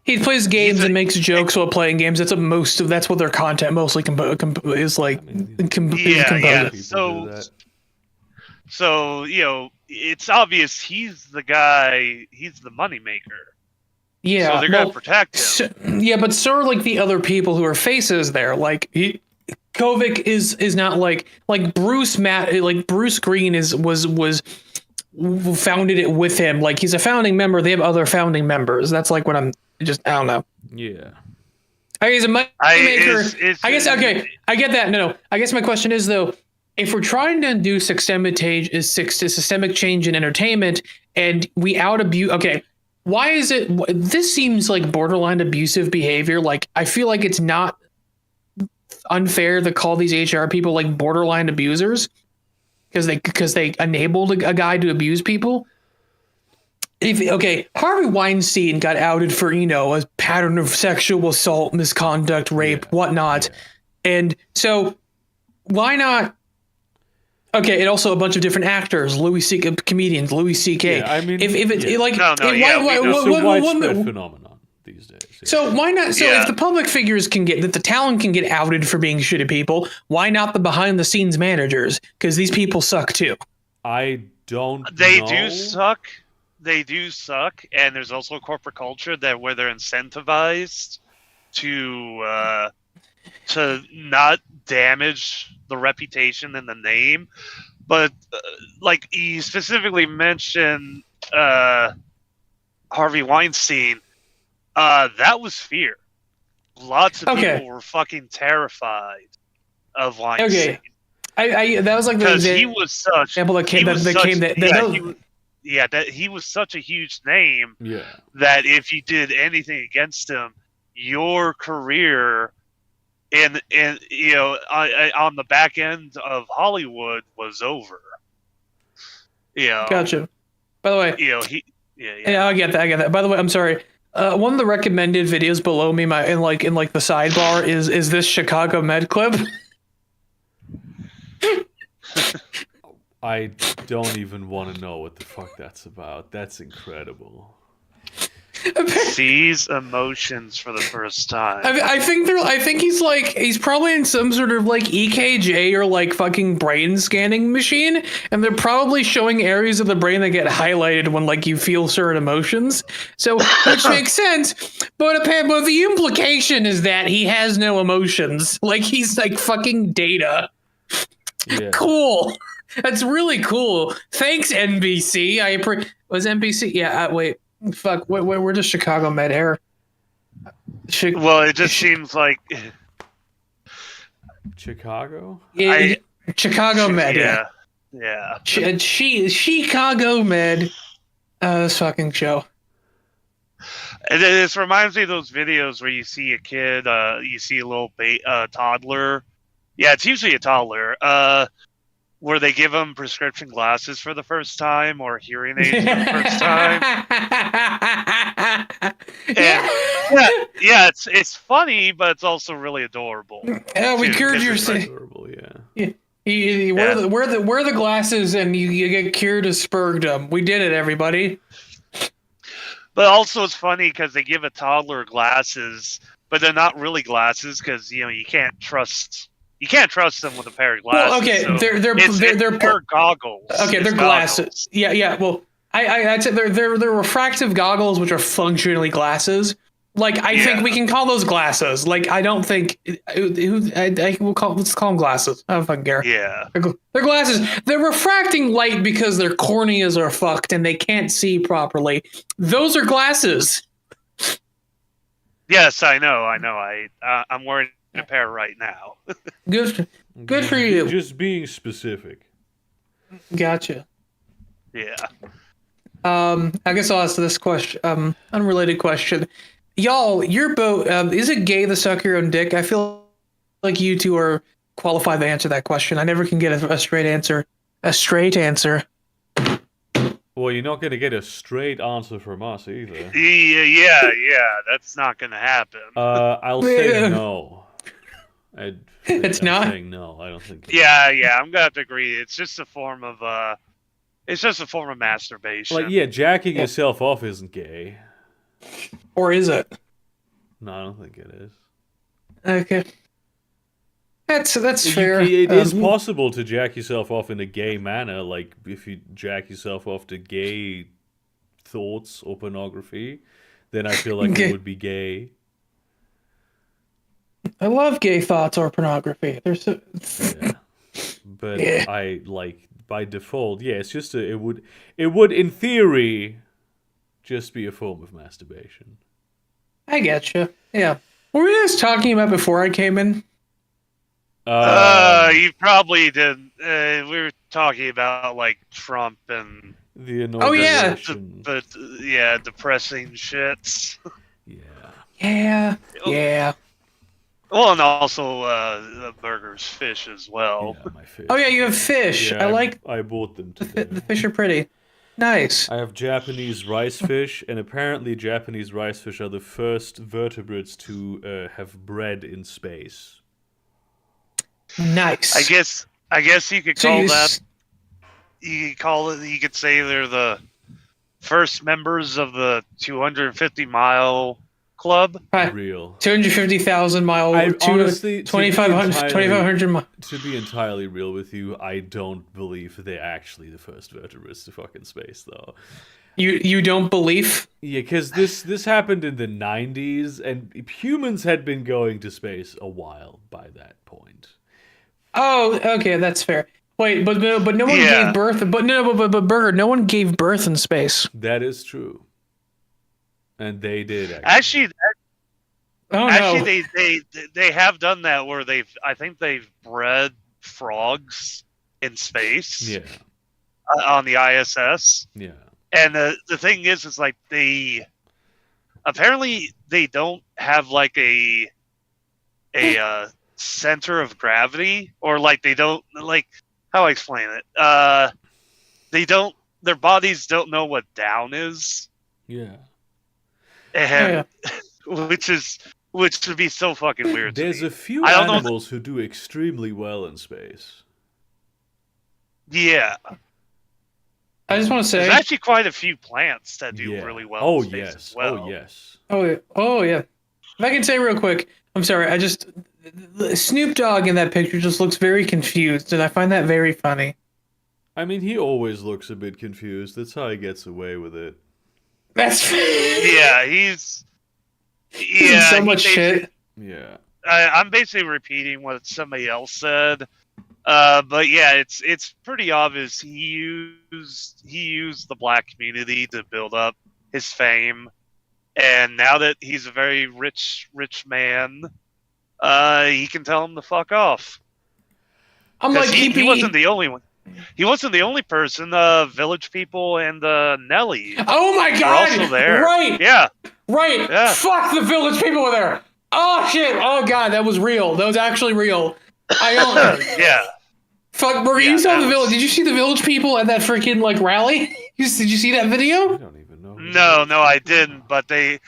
He plays games a- and makes jokes while playing games. That's what their content mostly is like. I mean, is yeah. composed. People do that. So it's obvious he's the guy. He's the moneymaker. Yeah, So they're gonna protect him. Yeah, but so are like the other people who are faces there. Like Kovic is not like Bruce Green was founded it with him. Like he's a founding member. They have other founding members. That's like what I don't know. Yeah. He's a moneymaker. I guess okay. I get that. No. I guess my question is though, if we're trying to do systemic change in entertainment, and we out abuse, okay, why is it? This seems like borderline abusive behavior. Like I feel like it's not unfair to call these HR people like borderline abusers because they enabled a guy to abuse people. Harvey Weinstein got outed for a pattern of sexual assault, misconduct, rape, whatnot, and so why not? Okay, and also a bunch of different actors, comedians, Louis C.K. Yeah, I mean, it's a widespread phenomenon these days. Yeah. So why not? So if the public figures that the talent can get outed for being shitty people, why not the behind the scenes managers? Because these people suck too. I don't. They know. do suck. They do suck, and there's also a corporate culture where they're incentivized to not damage the reputation and the name. But like you specifically mentioned Harvey Weinstein, that was fear. Lots of people were fucking terrified of Weinstein. Okay, that was like because he was such example that came he was such a huge name that if you did anything against him, your career on the back end of Hollywood was over. Gotcha. By the way, yeah, I get that. By the way, I'm sorry. One of the recommended videos below me, in the sidebar, is this Chicago Med clip. I don't even want to know what the fuck that's about. That's incredible. Sees emotions for the first time. I think he's probably in some sort of like EKG or like fucking brain scanning machine, and they're probably showing areas of the brain that get highlighted when like you feel certain emotions. So which makes sense, but the implication is that he has no emotions. Like he's like fucking Data. Yeah. Cool. That's really cool. Thanks, NBC. Was NBC? Yeah. Wait. Fuck. We're just Chicago Med Air. Well, it just seems like Chicago. Chicago Med. Yeah. Chicago Med. This fucking show. This reminds me of those videos where you see a kid, you see a little toddler. Yeah, it's usually a toddler. Where they give them prescription glasses for the first time or hearing aids for the first time. It's funny, but it's also really adorable. Yeah, we cured your adorable, yeah. Wear the glasses and you get cured of spurgdom. We did it, everybody. But also it's funny because they give a toddler glasses, but they're not really glasses because you can't trust. You can't trust them with a pair of glasses. Well, okay, so they're goggles. Okay, they're glasses. Yeah. Well, I'd say they're refractive goggles, which are functionally glasses. Like I think we can call those glasses. Like I don't think let's call them glasses. I don't fucking care. Yeah, they're glasses. They're refracting light because their corneas are fucked and they can't see properly. Those are glasses. Yes, I know. I'm wearing a pair right now. Good for you. Just being specific. Gotcha. Yeah. I guess I'll ask this question. Unrelated question. Y'all, your boat, is it gay to suck your own dick? I feel like you two are qualified to answer that question. I never can get a straight answer. A straight answer. Well, you're not going to get a straight answer from us either. Yeah. That's not going to happen. I'll say no. It's not? Saying no, I don't think. Yeah, I'm gonna have to agree. It's just a form of It's just a form of masturbation. Like, yeah, jacking yourself off isn't gay. Or is it? No, I don't think it is. Okay. That's fair. It is possible to jack yourself off in a gay manner, like if you jack yourself off to gay thoughts or pornography, then I feel like it would be gay. I love gay thoughts or pornography. There's yeah. But I like by default, yeah, it's just it would in theory just be a form of masturbation. I get you. Yeah. What were you guys talking about before I came in? You probably did. We were talking about like Trump and the inauguration. But yeah, depressing shits. Yeah. Well, and also the burgers, fish as well. Yeah, my fish. Oh yeah, you have fish. Yeah, I bought them today. The fish are pretty. Nice. I have Japanese rice fish, and apparently Japanese rice fish are the first vertebrates to have bred in space. Nice. I guess you could call that. You could call it. You could say they're the first members of the 250-mile club. Real. 250,000 mile. Honestly, 2,500 miles. To be entirely real with you, I don't believe they're actually the first vertebrates to fucking space, though. You don't believe? Yeah, because this happened in the 90s, and humans had been going to space a while by that point. Oh, okay, that's fair. Wait, but no one gave birth. But Burger, no one gave birth in space. That is true. And they did actually. Actually, they have done that where I think they've bred frogs in space. Yeah. On the ISS. Yeah. And the thing is, it's like apparently they don't have like a center of gravity, or like they don't, like, how I explain it. Their bodies don't know what down is. Yeah. And which would be so fucking weird. There's a few animals who do extremely well in space. Yeah. I just want to say there's actually quite a few plants that do really well in space as well. Oh yes. Oh yeah. If I can say real quick, I'm sorry. Snoop Dogg in that picture just looks very confused, and I find that very funny. I mean, he always looks a bit confused. That's how he gets away with it. That's yeah. He's so much shit. Yeah. I'm basically repeating what somebody else said. But yeah, it's pretty obvious he used the black community to build up his fame, and now that he's a very rich man, he can tell him to fuck off. I'm like, he wasn't the only one. He wasn't the only person. Village People and Nelly. Oh my god! Were also there. Right. Yeah. Right. Yeah. Fuck, the Village People were there. Oh shit! Oh god, that was real. That was actually real. I don't. Yeah. Fuck, Burger, you saw the Village. Did you see the Village People at that freaking like rally? Did you see that video? I don't even know. No, I didn't. But they.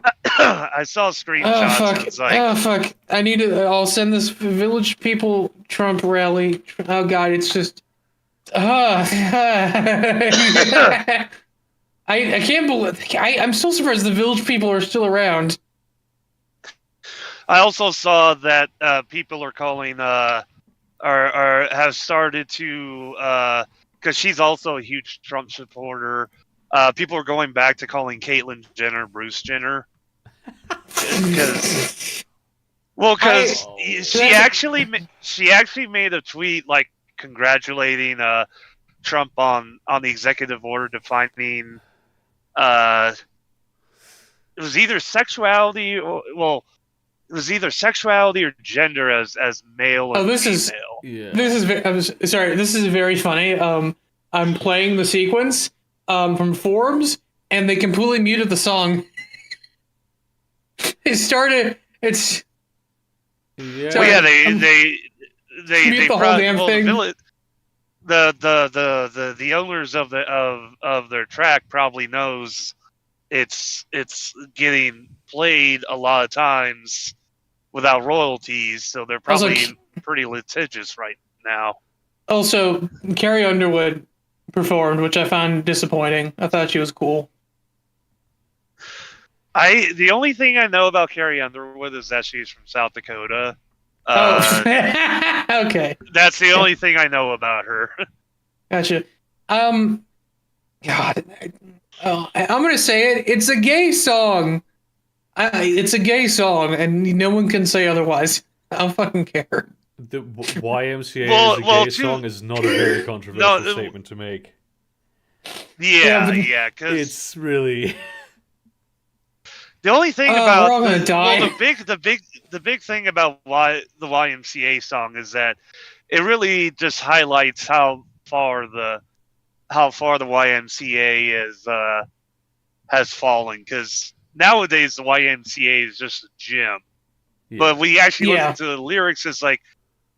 I saw screenshots. Oh fuck! I need to. I'll send this Village People Trump rally. Oh god, it's just. I can't believe. I'm still surprised the Village People are still around. I also saw that people are calling have started to because she's also a huge Trump supporter. People are going back to calling Caitlyn Jenner Bruce Jenner because she actually made a tweet like congratulating Trump on the executive order defining it was either sexuality or it was either sexuality or gender as male or female. This is very funny. I'm playing the sequence from Forbes, and they completely muted the song. They mute the whole damn thing. The owners of their track probably knows it's getting played a lot of times without royalties, so they're probably pretty litigious right now. Also, Carrie Underwood performed, which I found disappointing. I thought she was cool. The only thing I know about Carrie Underwood is that she's from South Dakota. Okay. That's the only thing I know about her. Gotcha. God, I'm gonna say it. It's a gay song. It's a gay song, and no one can say otherwise. I don't fucking care. The YMCA is a gay song is not a very controversial statement to make. Yeah, because it's really the only thing about we're all gonna die. Well, the big thing about the YMCA song is that it really just highlights how far the YMCA has fallen. Because nowadays the YMCA is just a gym, but we actually listen to the lyrics. It's like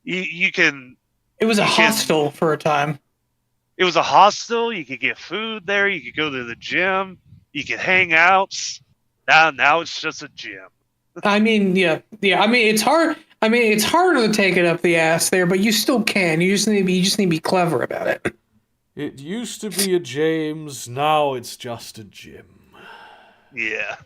you can. It was a hostel for a time. It was a hostel. You could get food there. You could go to the gym. You could hang out. Now it's just a gym. I mean, yeah. I mean, it's hard. I mean, it's harder to take it up the ass there, but you still can. You just need to be clever about it. It used to be a James. Now it's just a gym. Yeah.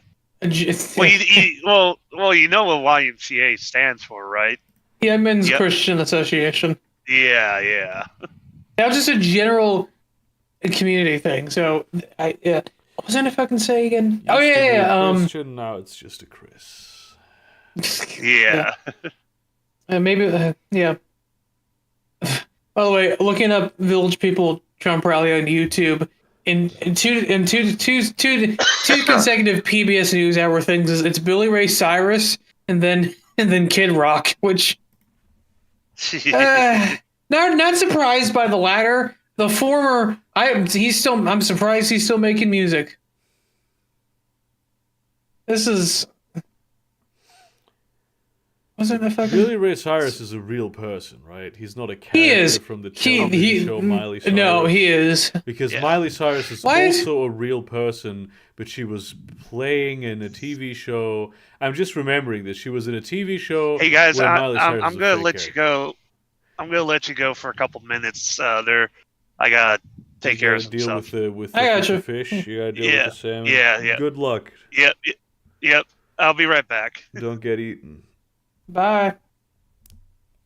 Well, you know what YMCA stands for, right? Yeah, Men's Christian Association. Yeah. That was just a general community thing. So, what was that if I can say again? Oh, yeah. Christian, now it's just a Chris. Yeah. Maybe, yeah. By the way, looking up Village People Trump rally on YouTube, in two consecutive PBS NewsHour things, it's Billy Ray Cyrus and then Kid Rock, which not surprised by the latter. The former, I'm surprised he's still making music. This is. Wasn't a fucking... Billy Ray Cyrus is a real person, right? He's not a character from the television show Miley Cyrus. No, he is. Because Miley Cyrus is also a real person, but she was playing in a TV show. I'm just remembering this. She was in a TV show. Hey guys, I'm gonna let you go. I'm gonna let you go for a couple minutes. I gotta take care of some stuff. Deal with the fish. You gotta deal with the salmon. Yeah. Good luck. Yep. I'll be right back. Don't get eaten. Bye.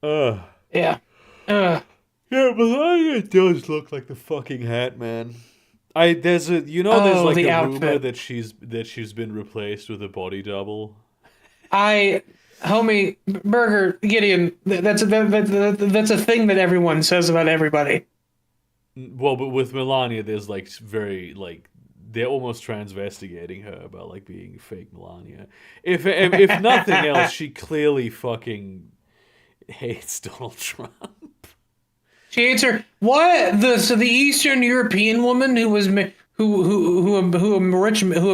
Yeah. Yeah, Melania does look like the fucking Hat Man. There's like a rumor that she's been replaced with a body double. Homie Burger Gideon, that's a thing that everyone says about everybody. Well, but with Melania, there's like very like they're almost transvestigating her about like being fake Melania. If nothing else, she clearly fucking hates Donald Trump. She hates her. What? The Eastern European woman who was who a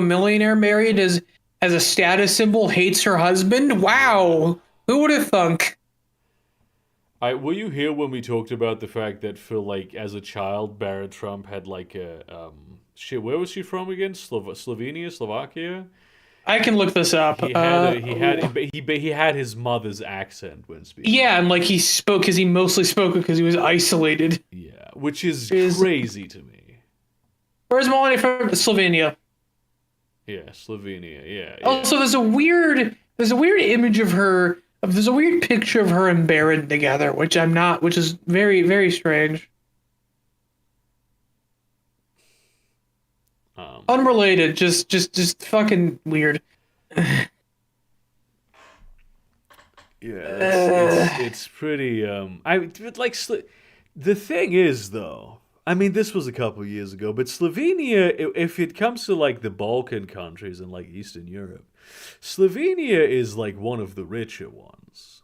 millionaire married as a status symbol hates her husband? Wow. Who would have thunk? Were you here when we talked about the fact that for like as a child, Barrett Trump had like a where was she from again? Slovenia, Slovakia. I can look this up. He had his mother's accent when speaking. Yeah, and like he spoke because he mostly spoke because he was isolated. Yeah, which is crazy to me. Where's Melania from? Slovenia. Yeah, Slovenia. Yeah. Also, there's a weird image of her. There's a weird picture of her and Barron together, which is very, very strange. Unrelated, just fucking weird. It's pretty. The thing is, though, I mean, this was a couple of years ago, but Slovenia, if it comes to like the Balkan countries and like Eastern Europe, Slovenia is like one of the richer ones.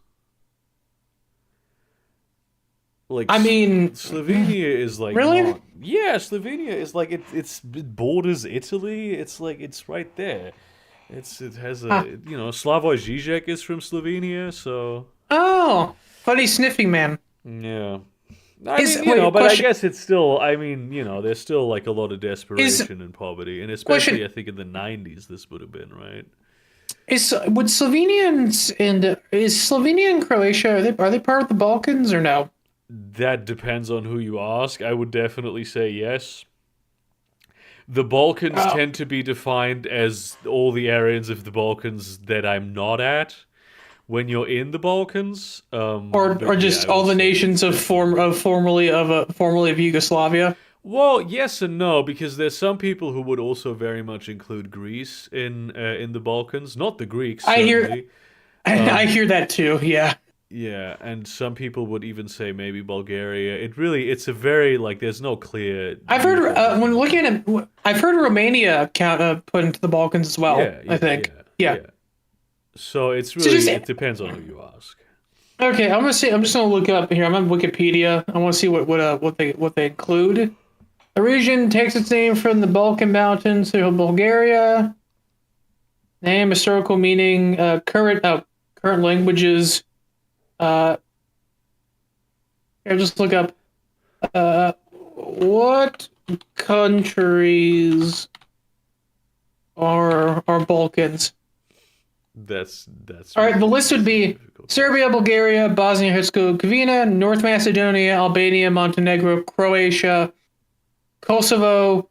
Like, I mean, Slovenia is like really? Slovenia is like it borders Italy. It's like it's right there. It has a Slavoj Žižek is from Slovenia, so funny sniffing man. Yeah. I guess it's still. I mean, there's still like a lot of desperation and poverty, and especially I think in the '90s this would have been right. Is Slovenia and Croatia are they part of the Balkans or no? That depends on who you ask. I would definitely say yes. The Balkans tend to be defined as all the areas of the Balkans that I'm not at when you're in the Balkans. or But just yeah, I all would the say nations it's of formerly of Yugoslavia. Well, yes and no, because there's some people who would also very much include Greece in the Balkans, not the Greeks I hear certainly. I hear that too. Yeah. Yeah, and some people would even say maybe Bulgaria. It's a very like there's no clear. I've heard uniform when definition. looking at I've heard Romania put into the Balkans as well. Yeah, I yeah, think. yeah, Yeah. yeah. So it's So just really it depends on who you ask. okay. I'm gonna see. I'm just gonna look up here. I'm on Wikipedia. I want to see what they include. The region takes its name from the Balkan Mountains to Bulgaria. Name, historical meaning, current languages. Here, just look up. What countries are Balkans? That's All right. The list would really be difficult. Serbia, Bulgaria, Bosnia Herzegovina, North Macedonia, Albania, Montenegro, Croatia, Kosovo,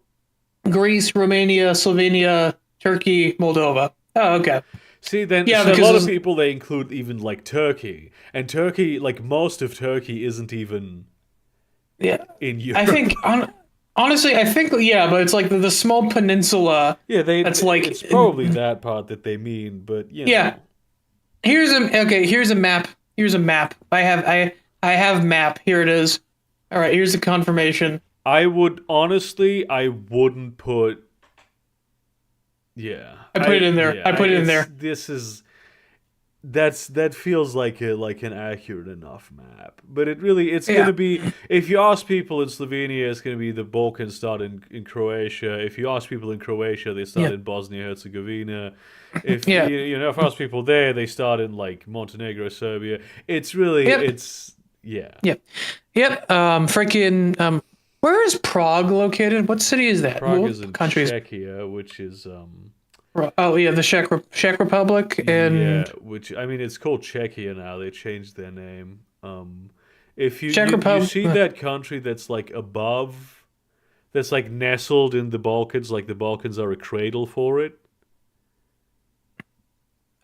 Greece, Romania, Slovenia, Turkey, Moldova. Oh, okay. See, then Yeah, so a because lot of it's- people they include even like Turkey, and Turkey, like most of Turkey, isn't even Yeah, in Europe. I think honestly, I think yeah, but it's like the small peninsula. Yeah, That's like it's probably that part that they mean, but you yeah. know. Here's a map. Here's a map. I have map. Here it is. All right. Here's the confirmation. I wouldn't put. Yeah, I put it in there. Yeah, I put it in there. That feels like an accurate enough map, but it's Yeah. gonna be if you ask people in Slovenia, it's gonna be the Balkans start in Croatia. If you ask people in Croatia, they start Yeah. in Bosnia Herzegovina. If Yeah. if I ask people there, they start in like Montenegro, Serbia. It's really Yep. it's yeah. Yep. Freaking where is Prague located? What city is that? Prague What is in country is- Czechia, which is Oh yeah, the Czech Republic and yeah, which I mean it's called Czechia now. They changed their name. If you Czech you Republic. see that country that's like above, that's like nestled in the Balkans, like the Balkans are a cradle for it.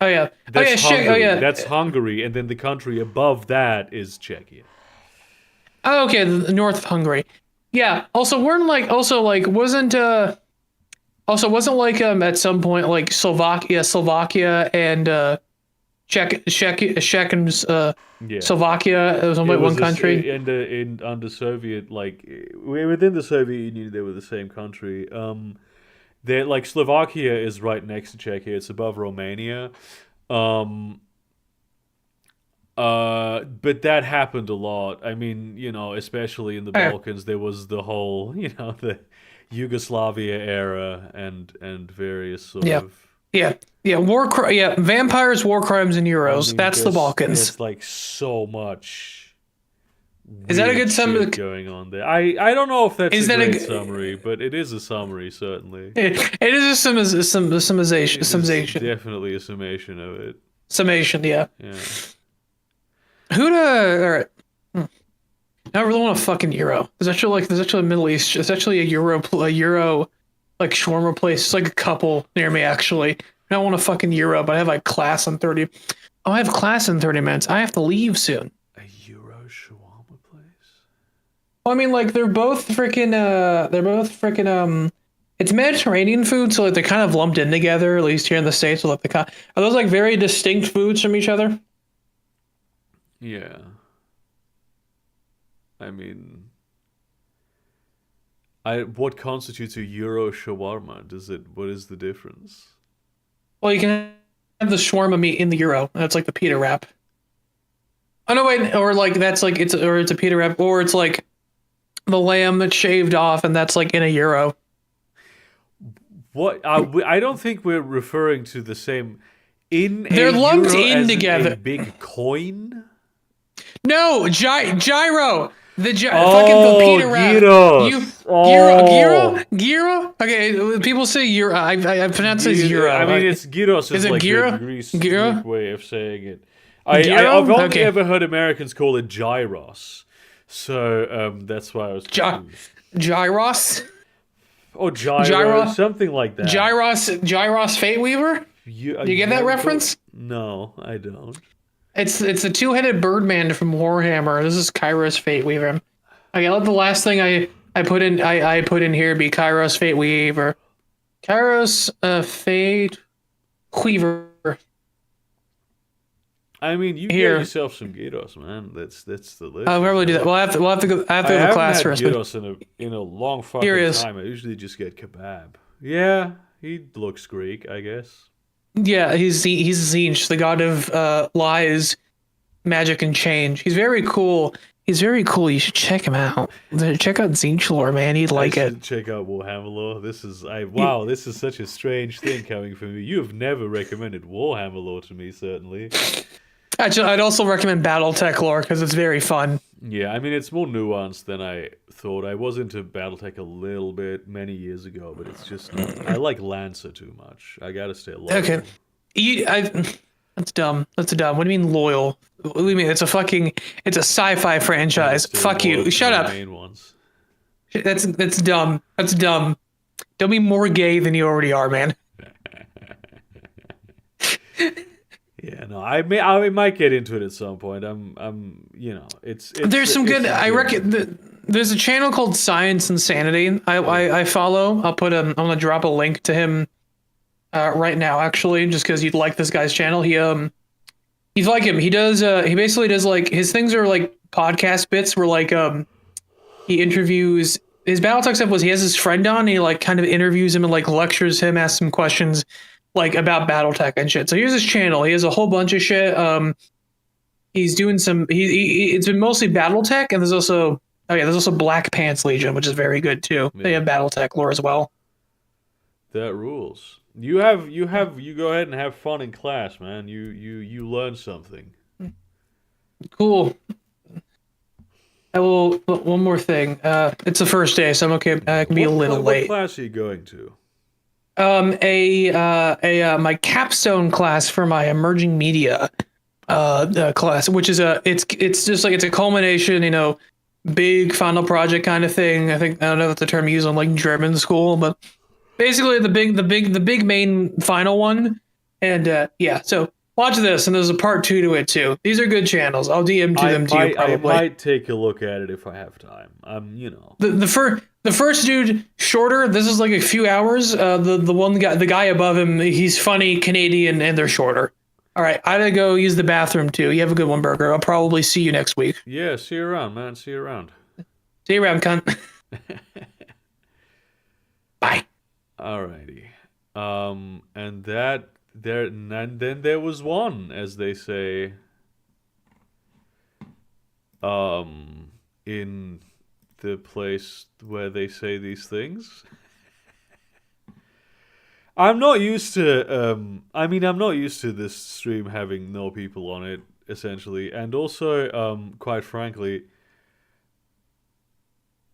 Oh yeah. That's Czech. Hungary. Oh yeah. That's Hungary, and then the country above that is Czechia. Oh, okay, the north of Hungary. Yeah. Also, wasn't at some point like Slovakia and Czech and Yeah. Slovakia. It was only It was one country. in under Soviet, like within the Soviet Union, they were the same country. They like Slovakia is right next to Czechia. It's above Romania. But that happened a lot. I mean, especially in the Yeah. Balkans, there was the whole, the Yugoslavia era and various sort Yeah. of. Yeah. Vampires, war crimes, and I euros. mean, That's the there's- Balkans. There's like so much. Is that a weird good summary? shit going on there? I don't know if that's Is a that a great g- summary, but it is a summary certainly. It is a summation. It is definitely a summation of it. Summation. Yeah. Yeah. All right. I really want a fucking euro. There's actually a Middle East. It's actually a euro like shawarma place. It's like a couple near me actually. I don't want a fucking euro, but I have like class in 30. Oh, I have class in 30 minutes. I have to leave soon. A Euro shawarma place. Well, I mean, like they're both freaking. It's Mediterranean food, so like they're kind of lumped in together. At least here in the States, so like are those like very distinct foods from each other? Yeah. I mean, what constitutes a Euro shawarma? What is the difference? Well, you can have the shawarma meat in the euro. That's like the pita wrap. Oh no, wait, or like that's like it's a pita wrap, or it's like the lamb that's shaved off, and that's like in a euro. What? I don't think we're referring to the same. They're a lumped euro in as together. A big coin. No, gyro. Fucking the pita wrap. gyros. Gyro. Okay, people say euro. I pronounce it as euro. I mean, it's gyros. Is it like gyro? the Greek Gyro? way of saying it. Gyro? I've only Okay. ever heard Americans call it gyros. So that's why I was confused. Gyros? Oh, gyro, Gyro? something like that. Gyros Fate Weaver? Do you get that reference? No, I don't. It's a two-headed birdman from Warhammer. This is Kairos Fate Weaver. Okay, let the last thing I put in here be Kairos Fate Weaver. Kairos Fate Weaver. I mean, you Here. get yourself some gyros, man. That's the list. I'll probably do that. We'll have to go. I have to go to the class first. I haven't had gyros in a long fucking time. I usually just get kebab. Yeah, he looks Greek, I guess. Yeah, he's Zinch, the god of lies, magic, and change. He's very cool. He's very cool. You should check him out. Check out Zinch lore, man. You'd like it. Check out Warhammer lore. This is such a strange thing coming from you. You have never recommended Warhammer lore to me, certainly. I'd also recommend BattleTech lore because it's very fun. Yeah, I mean, it's more nuanced than I thought. I was into BattleTech a little bit many years ago, but it's just I like Lancer too much. I gotta stay loyal. Okay, that's dumb. That's dumb. What do you mean loyal? What do you mean? It's a sci-fi franchise. Fuck you. Shut up. Main ones. That's dumb. That's dumb. Don't be more gay than you already are, man. Yeah, no, I might get into it at some point. It's there's some good. I reckon there's a channel called Science Insanity. I follow. I'm gonna drop a link to him right now, actually, just because you'd like this guy's channel. He's like him. He basically does like his things are like podcast bits where like he interviews his BattleTech stuff was he has his friend on and he like kind of interviews him and like lectures him, asks him questions like about BattleTech and shit. So here's his channel. He has a whole bunch of shit. He's doing some. It's been mostly BattleTech, and there's also Black Pants Legion, which is very good too. Yeah. They have BattleTech lore as well. That rules. You go ahead and have fun in class, man. You learn something. Cool. I will. One more thing. It's the first day, so I'm okay. I can be a little late. What class are you going to? My capstone class for my emerging media class, which is it's just like it's a culmination, big final project kind of thing. I don't know if that's the term used on like German school, but basically the big main final one. And yeah, so watch this, and there's a part 2 to it too. These are good channels. I'll DM them to you probably. I might take a look at it if I have time. The first dude shorter. This is like a few hours. The guy above him, he's funny, Canadian, and they're shorter. All right, I gotta go use the bathroom too. You have a good one, Burger. I'll probably see you next week. Yeah, see you around, man. See you around. See you around, cunt. Bye. Alrighty. And then there was one, as they say. In the place where they say these things. I'm not used to this stream having no people on it, essentially, and also, quite frankly,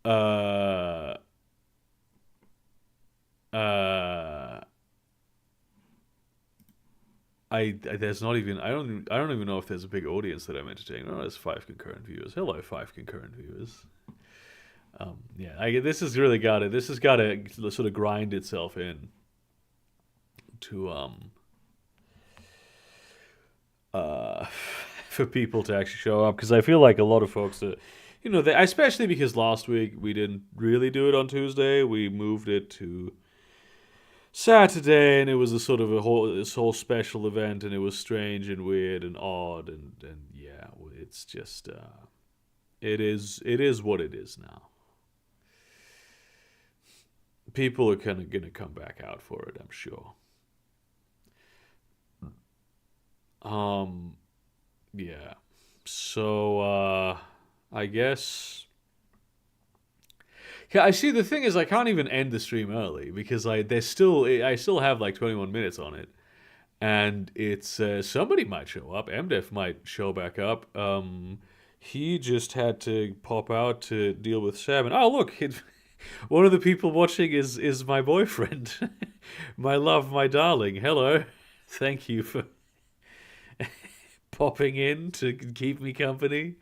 there's not even I don't even know if there's a big audience that I'm entertaining. No, there's 5 concurrent viewers. Hello, 5 concurrent viewers. Yeah, this has got to sort of grind itself in to for people to actually show up, because I feel like a lot of folks that especially because last week we didn't really do it on Tuesday, we moved it to Saturday, and it was this whole special event, and it was strange and weird and odd, and yeah, it's just it is what it is now. People are kind of gonna come back out for it, I'm sure. Yeah. So I guess. Yeah, I see. The thing is, I can't even end the stream early because I still have like 21 minutes on it, and it's somebody might show up. MDef might show back up. He just had to pop out to deal with Sam. And oh look, one of the people watching is my boyfriend, my love, my darling. Hello, thank you for popping in to keep me company.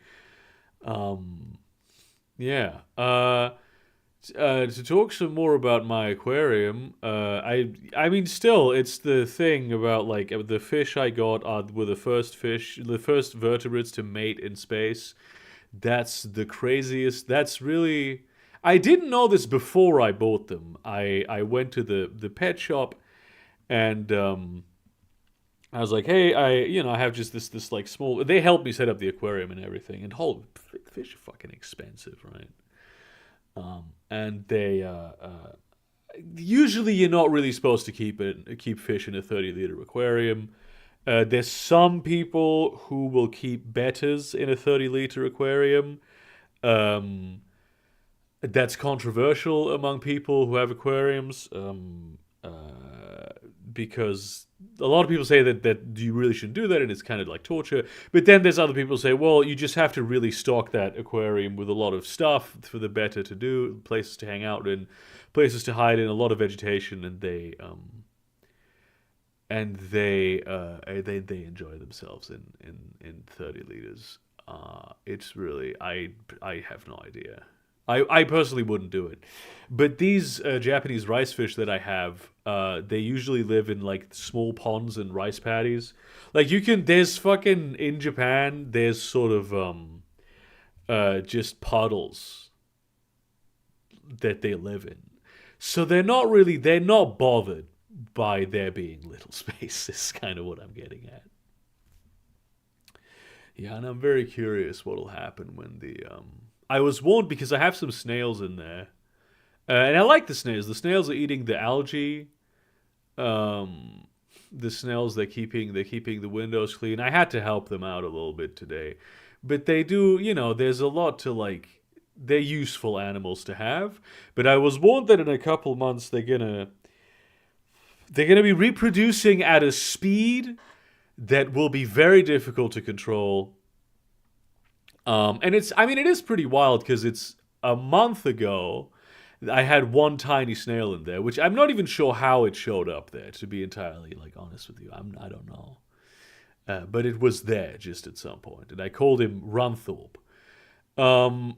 Yeah. To talk some more about my aquarium, I mean, still, it's the thing about like the fish I got were the first vertebrates to mate in space. That's the craziest. That's really. I didn't know this before I bought them. I went to the pet shop and I was like, hey, I have just this like small. They helped me set up the aquarium and everything. And whole fish are fucking expensive, right? And they usually you're not really supposed to keep fish in a 30-liter aquarium. There's some people who will keep bettas in a 30-liter aquarium. Um, that's controversial among people who have aquariums. Because a lot of people say that you really shouldn't do that and it's kind of like torture. But then there's other people who say, well, you just have to really stock that aquarium with a lot of stuff for the better to do, places to hang out in, places to hide in, a lot of vegetation, and they enjoy themselves in 30 liters. It's really I have no idea. I personally wouldn't do it. But these Japanese rice fish that I have, they usually live in like small ponds and rice paddies. Like there's fucking in Japan, there's sort of just puddles that they live in. So they're not bothered by there being little space. Is kind of what I'm getting at. Yeah, and I'm very curious what'll happen when the I was warned because I have some snails in there, and I like the snails. The snails are eating the algae. Um, the snails they're keeping the windows clean. I had to help them out a little bit today, but they do. There's a lot to like. They're useful animals to have, but I was warned that in a couple months they're gonna be reproducing at a speed that will be very difficult to control. And it is pretty wild because it's a month ago. I had one tiny snail in there, which I'm not even sure how it showed up there. To be entirely like honest with you, I don't know. But it was there just at some point, and I called him Runthorpe. Um,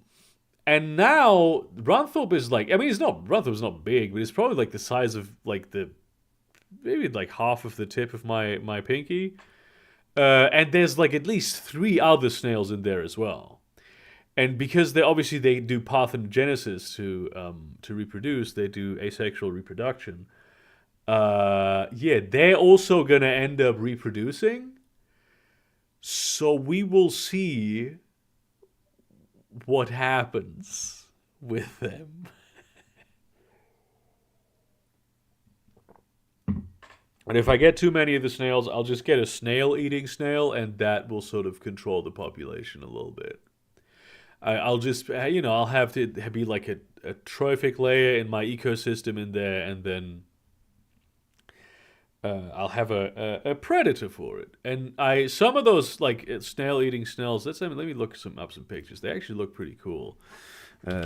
and now Runthorpe is like, I mean, Runthorpe's not big, but it's probably like the size of like the maybe like half of the tip of my pinky. And there's like at least three other snails in there as well. And because they do parthenogenesis to reproduce, they do asexual reproduction. Yeah, they're also gonna end up reproducing. So we will see what happens with them. And if I get too many of the snails, I'll just get a snail-eating snail, and that will sort of control the population a little bit. I'll just, I'll have to be like a trophic layer in my ecosystem in there, and then I'll have a predator for it. And some of those like snail-eating snails. Let me look up some pictures. They actually look pretty cool.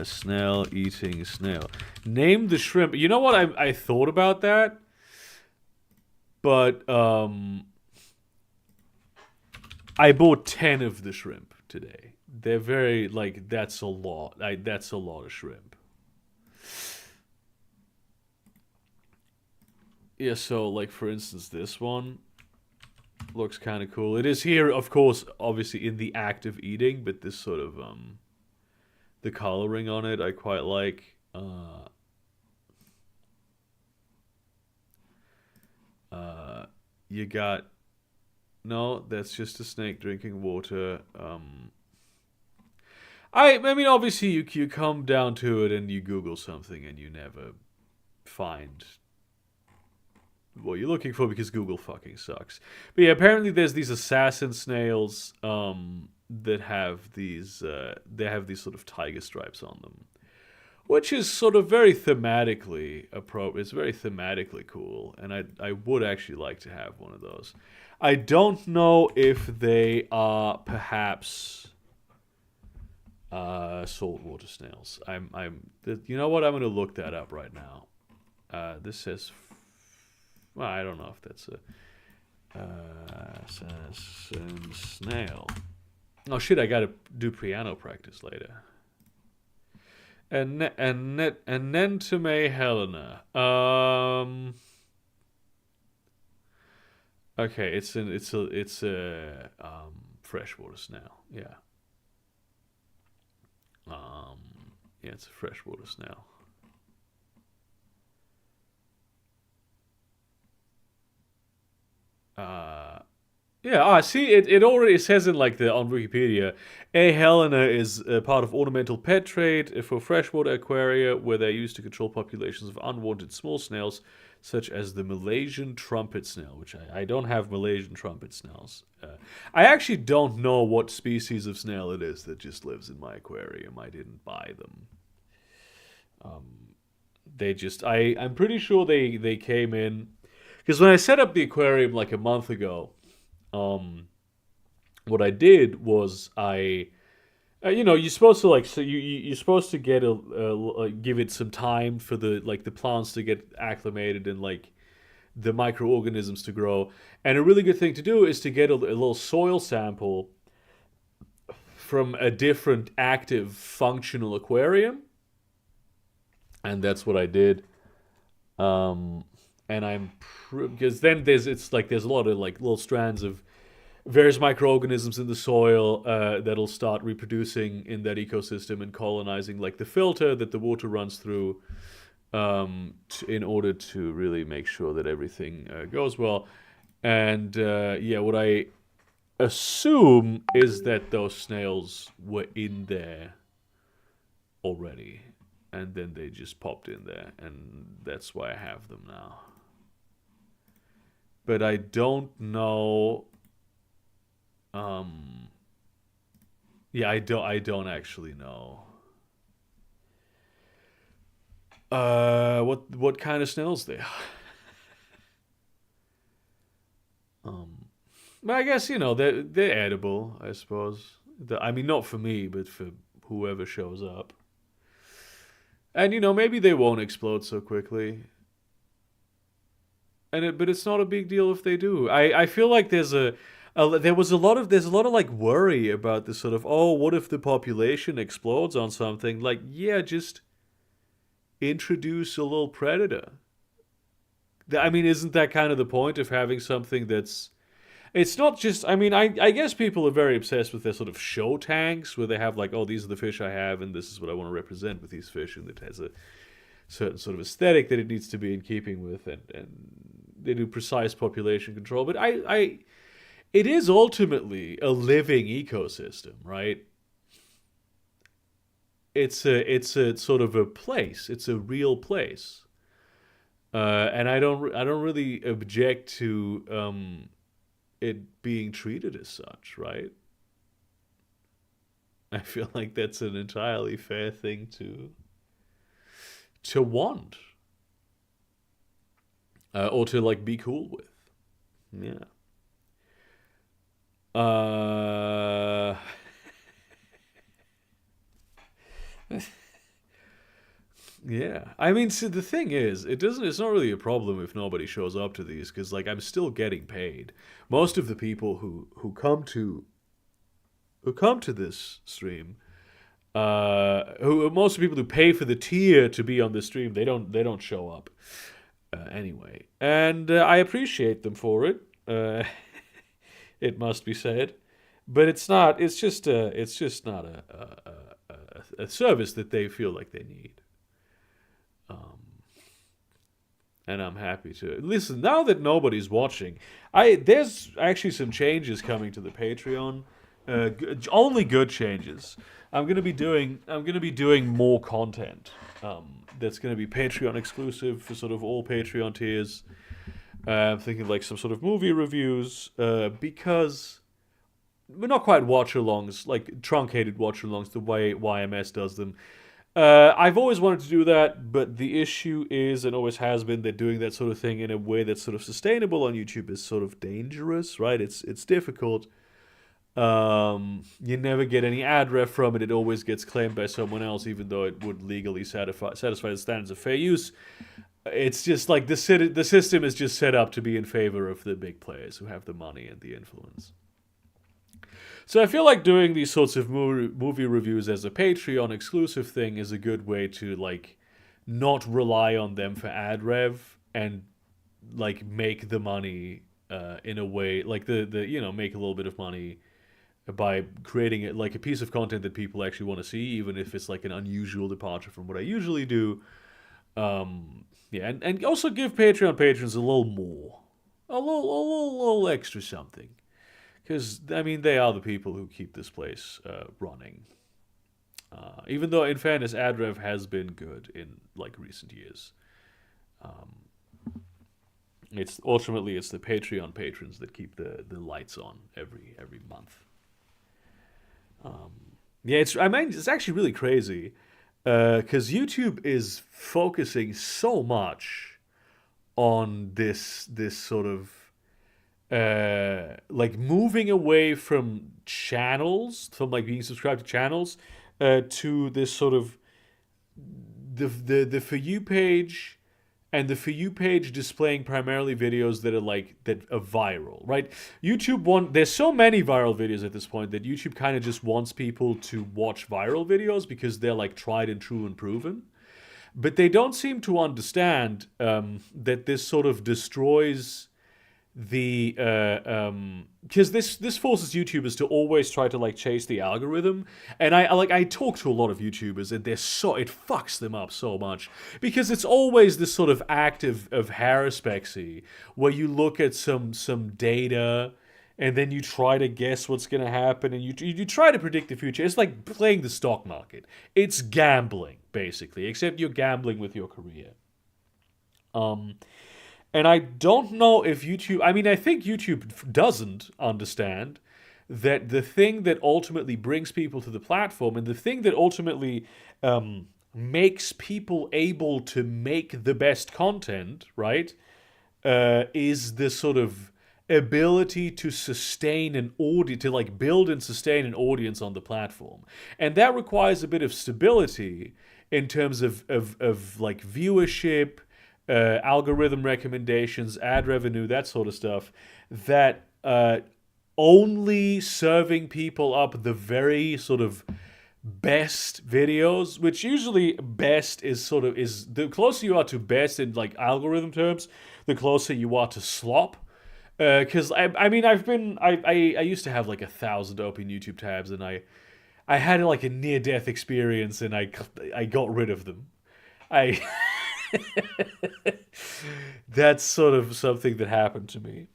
Snail-eating snail. Name the shrimp. You know what? I thought about that. But I bought 10 of the shrimp today. They're very like that's a lot. That's a lot of shrimp. Yeah, so like for instance, this one looks kind of cool. It is here, of course, obviously in the act of eating, but this sort of the coloring on it I quite like. You got no, that's just a snake drinking water. I mean, obviously you come down to it and you Google something and you never find what you're looking for because Google fucking sucks. But yeah, apparently there's these assassin snails that have these sort of tiger stripes on them, which is sort of very thematically appropriate. It's very thematically cool, and I would actually like to have one of those. I don't know if they are perhaps saltwater snails. You know what? I'm going to look that up right now. This says, well, I don't know if that's a assassin snail. Oh shit! I got to do piano practice later. Anentome Helena. Okay, it's a freshwater snail. Yeah. Yeah, it's a freshwater snail. Yeah, see, it already says in like the on Wikipedia, A. helena is a part of ornamental pet trade for freshwater aquaria where they're used to control populations of unwanted small snails, such as the Malaysian trumpet snail, which I don't have Malaysian trumpet snails. I actually don't know what species of snail it is that just lives in my aquarium. I didn't buy them. I'm pretty sure they came in because when I set up the aquarium like a month ago. What I did was you're supposed to like so you're supposed to get give it some time for the plants to get acclimated and like the microorganisms to grow. And a really good thing to do is to get a little soil sample from a different active functional aquarium, and that's what I did. And because then there's a lot of like little strands of various microorganisms in the soil that'll start reproducing in that ecosystem and colonizing like the filter that the water runs through in order to really make sure that everything goes well. And what I assume is that those snails were in there already, and then they just popped in there, and that's why I have them now. But I don't know. I don't actually know. What kind of snails they are. But I guess they're edible, I suppose. I mean, not for me, but for whoever shows up. And maybe they won't explode so quickly. But it's not a big deal if they do. I feel like there's a lot of like worry about this sort of, oh, what if the population explodes on something? Like, yeah, just introduce a little predator. I mean, isn't that kind of the point of having something that's it's not just I mean, I guess people are very obsessed with their sort of show tanks where they have like, oh, these are the fish I have and this is what I want to represent with these fish, and it has a certain sort of aesthetic that it needs to be in keeping with, and they do precise population control. But it is ultimately a living ecosystem, right? It's a sort of a place. It's a real place, and I don't really object to it being treated as such, right? I feel like that's an entirely fair thing to want, or to like be cool with. Yeah. Uh, yeah. I mean, see, the thing is, it's not really a problem if nobody shows up to these, because like I'm still getting paid. Most of the people who come to this stream, who most of the people who pay for the tier to be on the stream, they don't show up anyway, and I appreciate them for it. It must be said, but it's not. It's just not a service that they feel like they need. And I'm happy to listen now that nobody's watching. There's actually some changes coming to the Patreon. Only good changes. I'm gonna be doing more content. That's gonna be Patreon exclusive for sort of all Patreon tiers. I'm thinking like some sort of movie reviews, because we're not quite watch-alongs, like truncated watch-alongs, the way YMS does them. I've always wanted to do that, but the issue is, and always has been, that doing that sort of thing in a way that's sort of sustainable on YouTube is sort of dangerous, right? It's difficult. You never get any ad ref from it. It always gets claimed by someone else, even though it would legally satisfy the standards of fair use. It's just like the system is just set up to be in favor of the big players who have the money and the influence. So I feel like doing these sorts of movie reviews as a Patreon exclusive thing is a good way to like not rely on them for ad rev and like make the money in a way like the make a little bit of money by creating it like a piece of content that people actually want to see, even if it's like an unusual departure from what I usually do. Yeah, and also give Patreon patrons a little more, a little extra something, because I mean they are the people who keep this place running. Even though, in fairness, ad rev has been good in like recent years. It's the Patreon patrons that keep the lights on every month. Yeah, it's actually really crazy because YouTube is focusing so much on this sort of like moving away from channels, from like being subscribed to channels, to this sort of the For You page, and the For You page displaying primarily videos that are viral, right? There's so many viral videos at this point that YouTube kind of just wants people to watch viral videos because they're like tried and true and proven. But they don't seem to understand that this sort of destroys the because this forces YouTubers to always try to like chase the algorithm, and I talk to a lot of YouTubers, and it fucks them up so much because it's always this sort of act of haruspexy where you look at some data and then you try to guess what's going to happen, and you try to predict the future. It's like playing the stock market. It's gambling basically, except you're gambling with your career. And I don't know if YouTube, I mean, I think YouTube doesn't understand that the thing that ultimately brings people to the platform and the thing that ultimately makes people able to make the best content, right, is the sort of ability to sustain an audience, to like build and sustain an audience on the platform. And that requires a bit of stability in terms of like viewership, algorithm recommendations, ad revenue, that sort of stuff, that only serving people up the very sort of best videos, which usually best is the closer you are to best in like algorithm terms, the closer you are to slop. Because I mean I used to have like 1,000 open YouTube tabs, and I had like a near death experience, and I got rid of them. I That's sort of something that happened to me.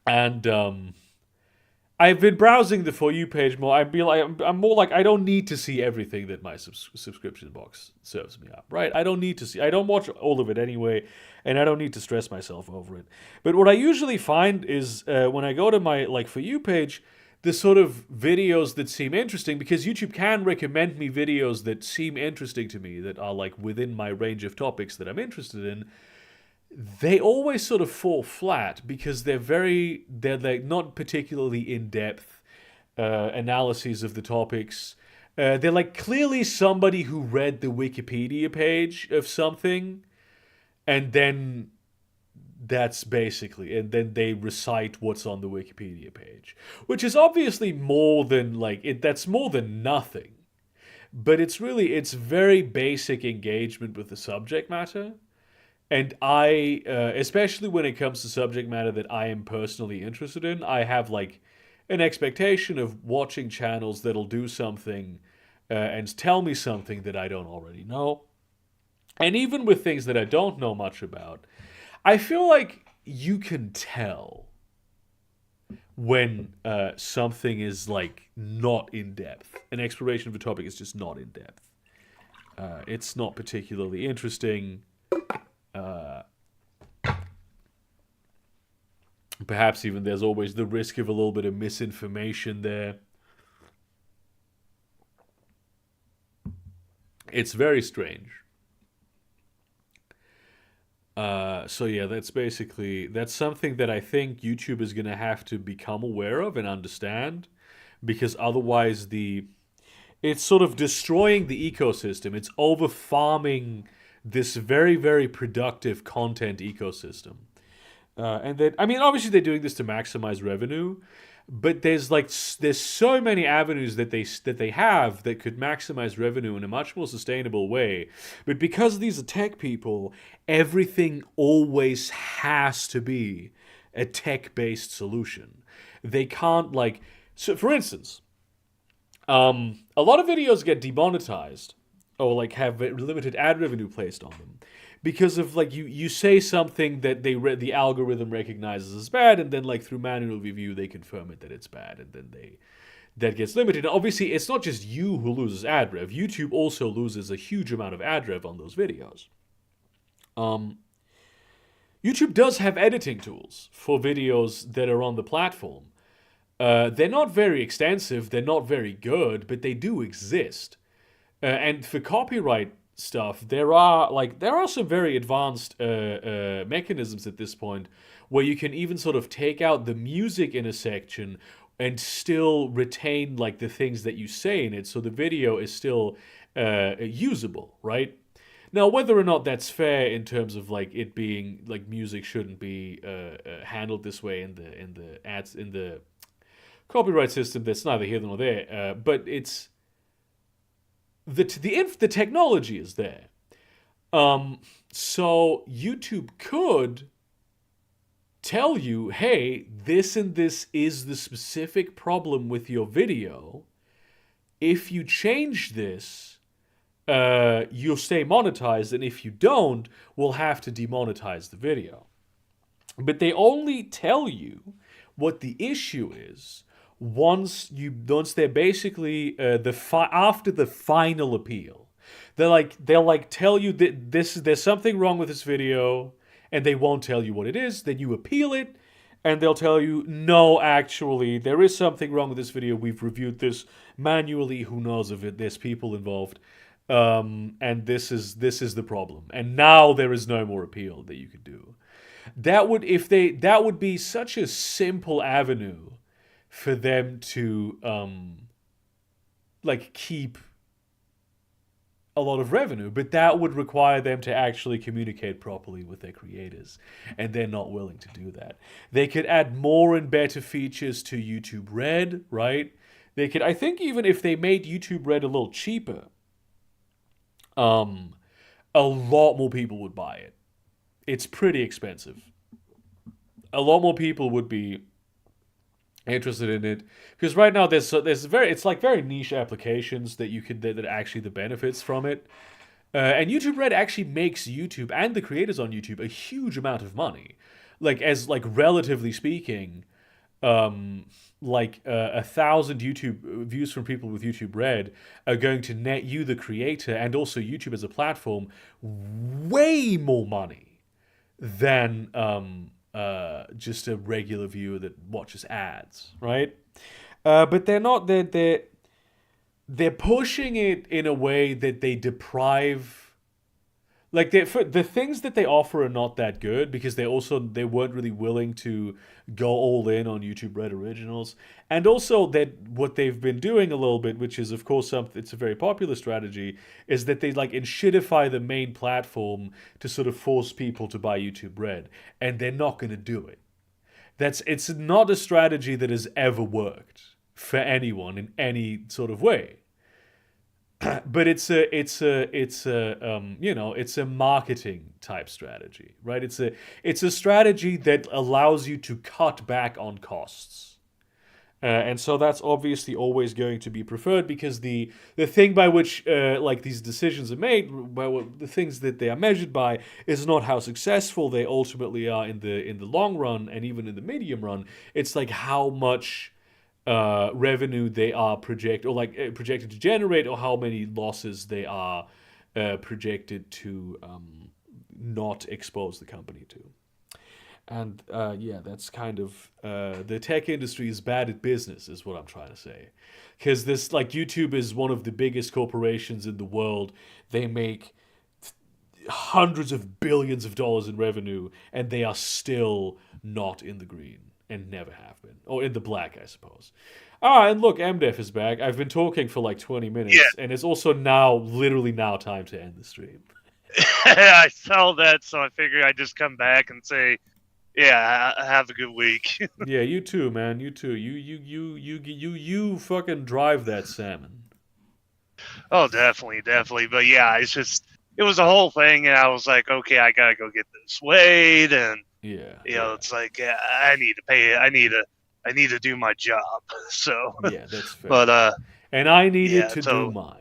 And I've been browsing the For You page more. I'm more like I don't need to see everything that my subscription box serves me up, right? I don't need to see. I don't watch all of it anyway, and I don't need to stress myself over it. But what I usually find is when I go to my like For You page, the sort of videos that seem interesting, because YouTube can recommend me videos that seem interesting to me, that are like within my range of topics that I'm interested in, they always sort of fall flat because they're like not particularly in-depth analyses of the topics. They're like clearly somebody who read the Wikipedia page of something, and then that's basically, and then they recite what's on the Wikipedia page, which is obviously more than like it. That's more than nothing, but it's very basic engagement with the subject matter, and I, especially when it comes to subject matter that I am personally interested in, I have like an expectation of watching channels that'll do something and tell me something that I don't already know, and even with things that I don't know much about. I feel like you can tell when something is like not in depth. An exploration of a topic is just not in depth. It's not particularly interesting. Perhaps even there's always the risk of a little bit of misinformation there. It's very strange. So yeah, that's something that I think YouTube is going to have to become aware of and understand, because otherwise it's sort of destroying the ecosystem. It's over farming this very, very productive content ecosystem. And then, I mean, obviously they're doing this to maximize revenue, but there's so many avenues that they have that could maximize revenue in a much more sustainable way. But because these are tech people, everything always has to be a tech-based solution. They can't so. For instance, a lot of videos get demonetized or have limited ad revenue placed on them because of you say something that the algorithm recognizes as bad, and then through manual review they confirm it that it's bad, and then that gets limited. And obviously it's not just you who loses ad rev. YouTube also loses a huge amount of ad rev on those videos. YouTube does have editing tools for videos that are on the platform. They're not very extensive, they're not very good, but they do exist. And for copyright stuff, there are some very advanced mechanisms at this point where you can even sort of take out the music in a section and still retain the things that you say in it, so the video is still usable, right? Now, whether or not that's fair in terms of it being music shouldn't be handled this way in the copyright system, that's neither here nor there. But it's the technology is there. So YouTube could tell you, hey, this and this is the specific problem with your video. If you change this, you'll stay monetized, and if you don't, we'll have to demonetize the video. But they only tell you what the issue is once they're basically after the final appeal. They'll tell you that there's something wrong with this video, and they won't tell you what it is. Then you appeal it, and they'll tell you, no, actually, there is something wrong with this video. We've reviewed this manually. Who knows if there's people involved, and this is the problem. And now there is no more appeal that you could do. That would be such a simple avenue for them to keep a lot of revenue, but that would require them to actually communicate properly with their creators, and they're not willing to do that. They could add more and better features to YouTube Red, right? They could, I think, even if they made YouTube Red a little cheaper, a lot more people would buy it. It's pretty expensive. A lot more people would be interested in it, because right now there's very niche applications that are actually the benefits from it, and YouTube Red actually makes YouTube and the creators on YouTube a huge amount of money, relatively speaking, 1,000 YouTube views from people with YouTube Red are going to net you, the creator, and also YouTube as a platform, way more money than just a regular viewer that watches ads, right? But they're not. They're pushing it in a way that they deprive. The things that they offer are not that good, because they weren't really willing to go all in on YouTube Red originals, and also that what they've been doing a little bit, which is of course it's a very popular strategy, is that they enshittify the main platform to sort of force people to buy YouTube Red, and they're not going to do it. It's not a strategy that has ever worked for anyone in any sort of way. But it's a marketing type strategy, right? It's a strategy that allows you to cut back on costs, and so that's obviously always going to be preferred, because the thing by which these decisions are made, the things that they are measured by, is not how successful they ultimately are in the long run, and even in the medium run. It's how much revenue they are projected to generate, or how many losses they are projected to not expose the company to. And that's kind of the tech industry is bad at business, is what I'm trying to say. Because this, YouTube is one of the biggest corporations in the world. They make hundreds of billions of dollars in revenue, and they are still not in the green. And never have been. Or in the black, I suppose. And look, MDef is back. I've been talking for 20 minutes, and it's also literally now time to end the stream. I saw that, so I figured I'd just come back and say, Yeah, have a good week. Yeah, you too, man. You too. You fucking drive that salmon. Oh, definitely. But yeah, it was a whole thing, and I was like, okay, I gotta go get this weighed, and Yeah. it's like, yeah, I need to do my job. So, Yeah, that's fair. but And I needed yeah, to so do mine.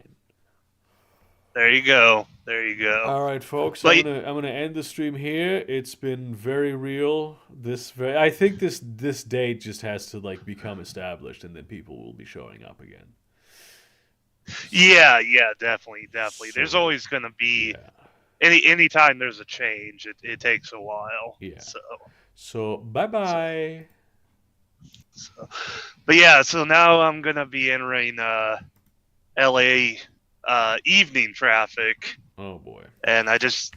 there you go. There you go. All right, folks. But I'm gonna end the stream here. It's been very real. I think this date just has to like become established, and then people will be showing up again. yeah, definitely. There's So, always gonna be yeah. anytime there's a change, it takes a while. Yeah. So, So bye bye. but yeah, so now I'm gonna be entering LA evening traffic. Oh boy. And I just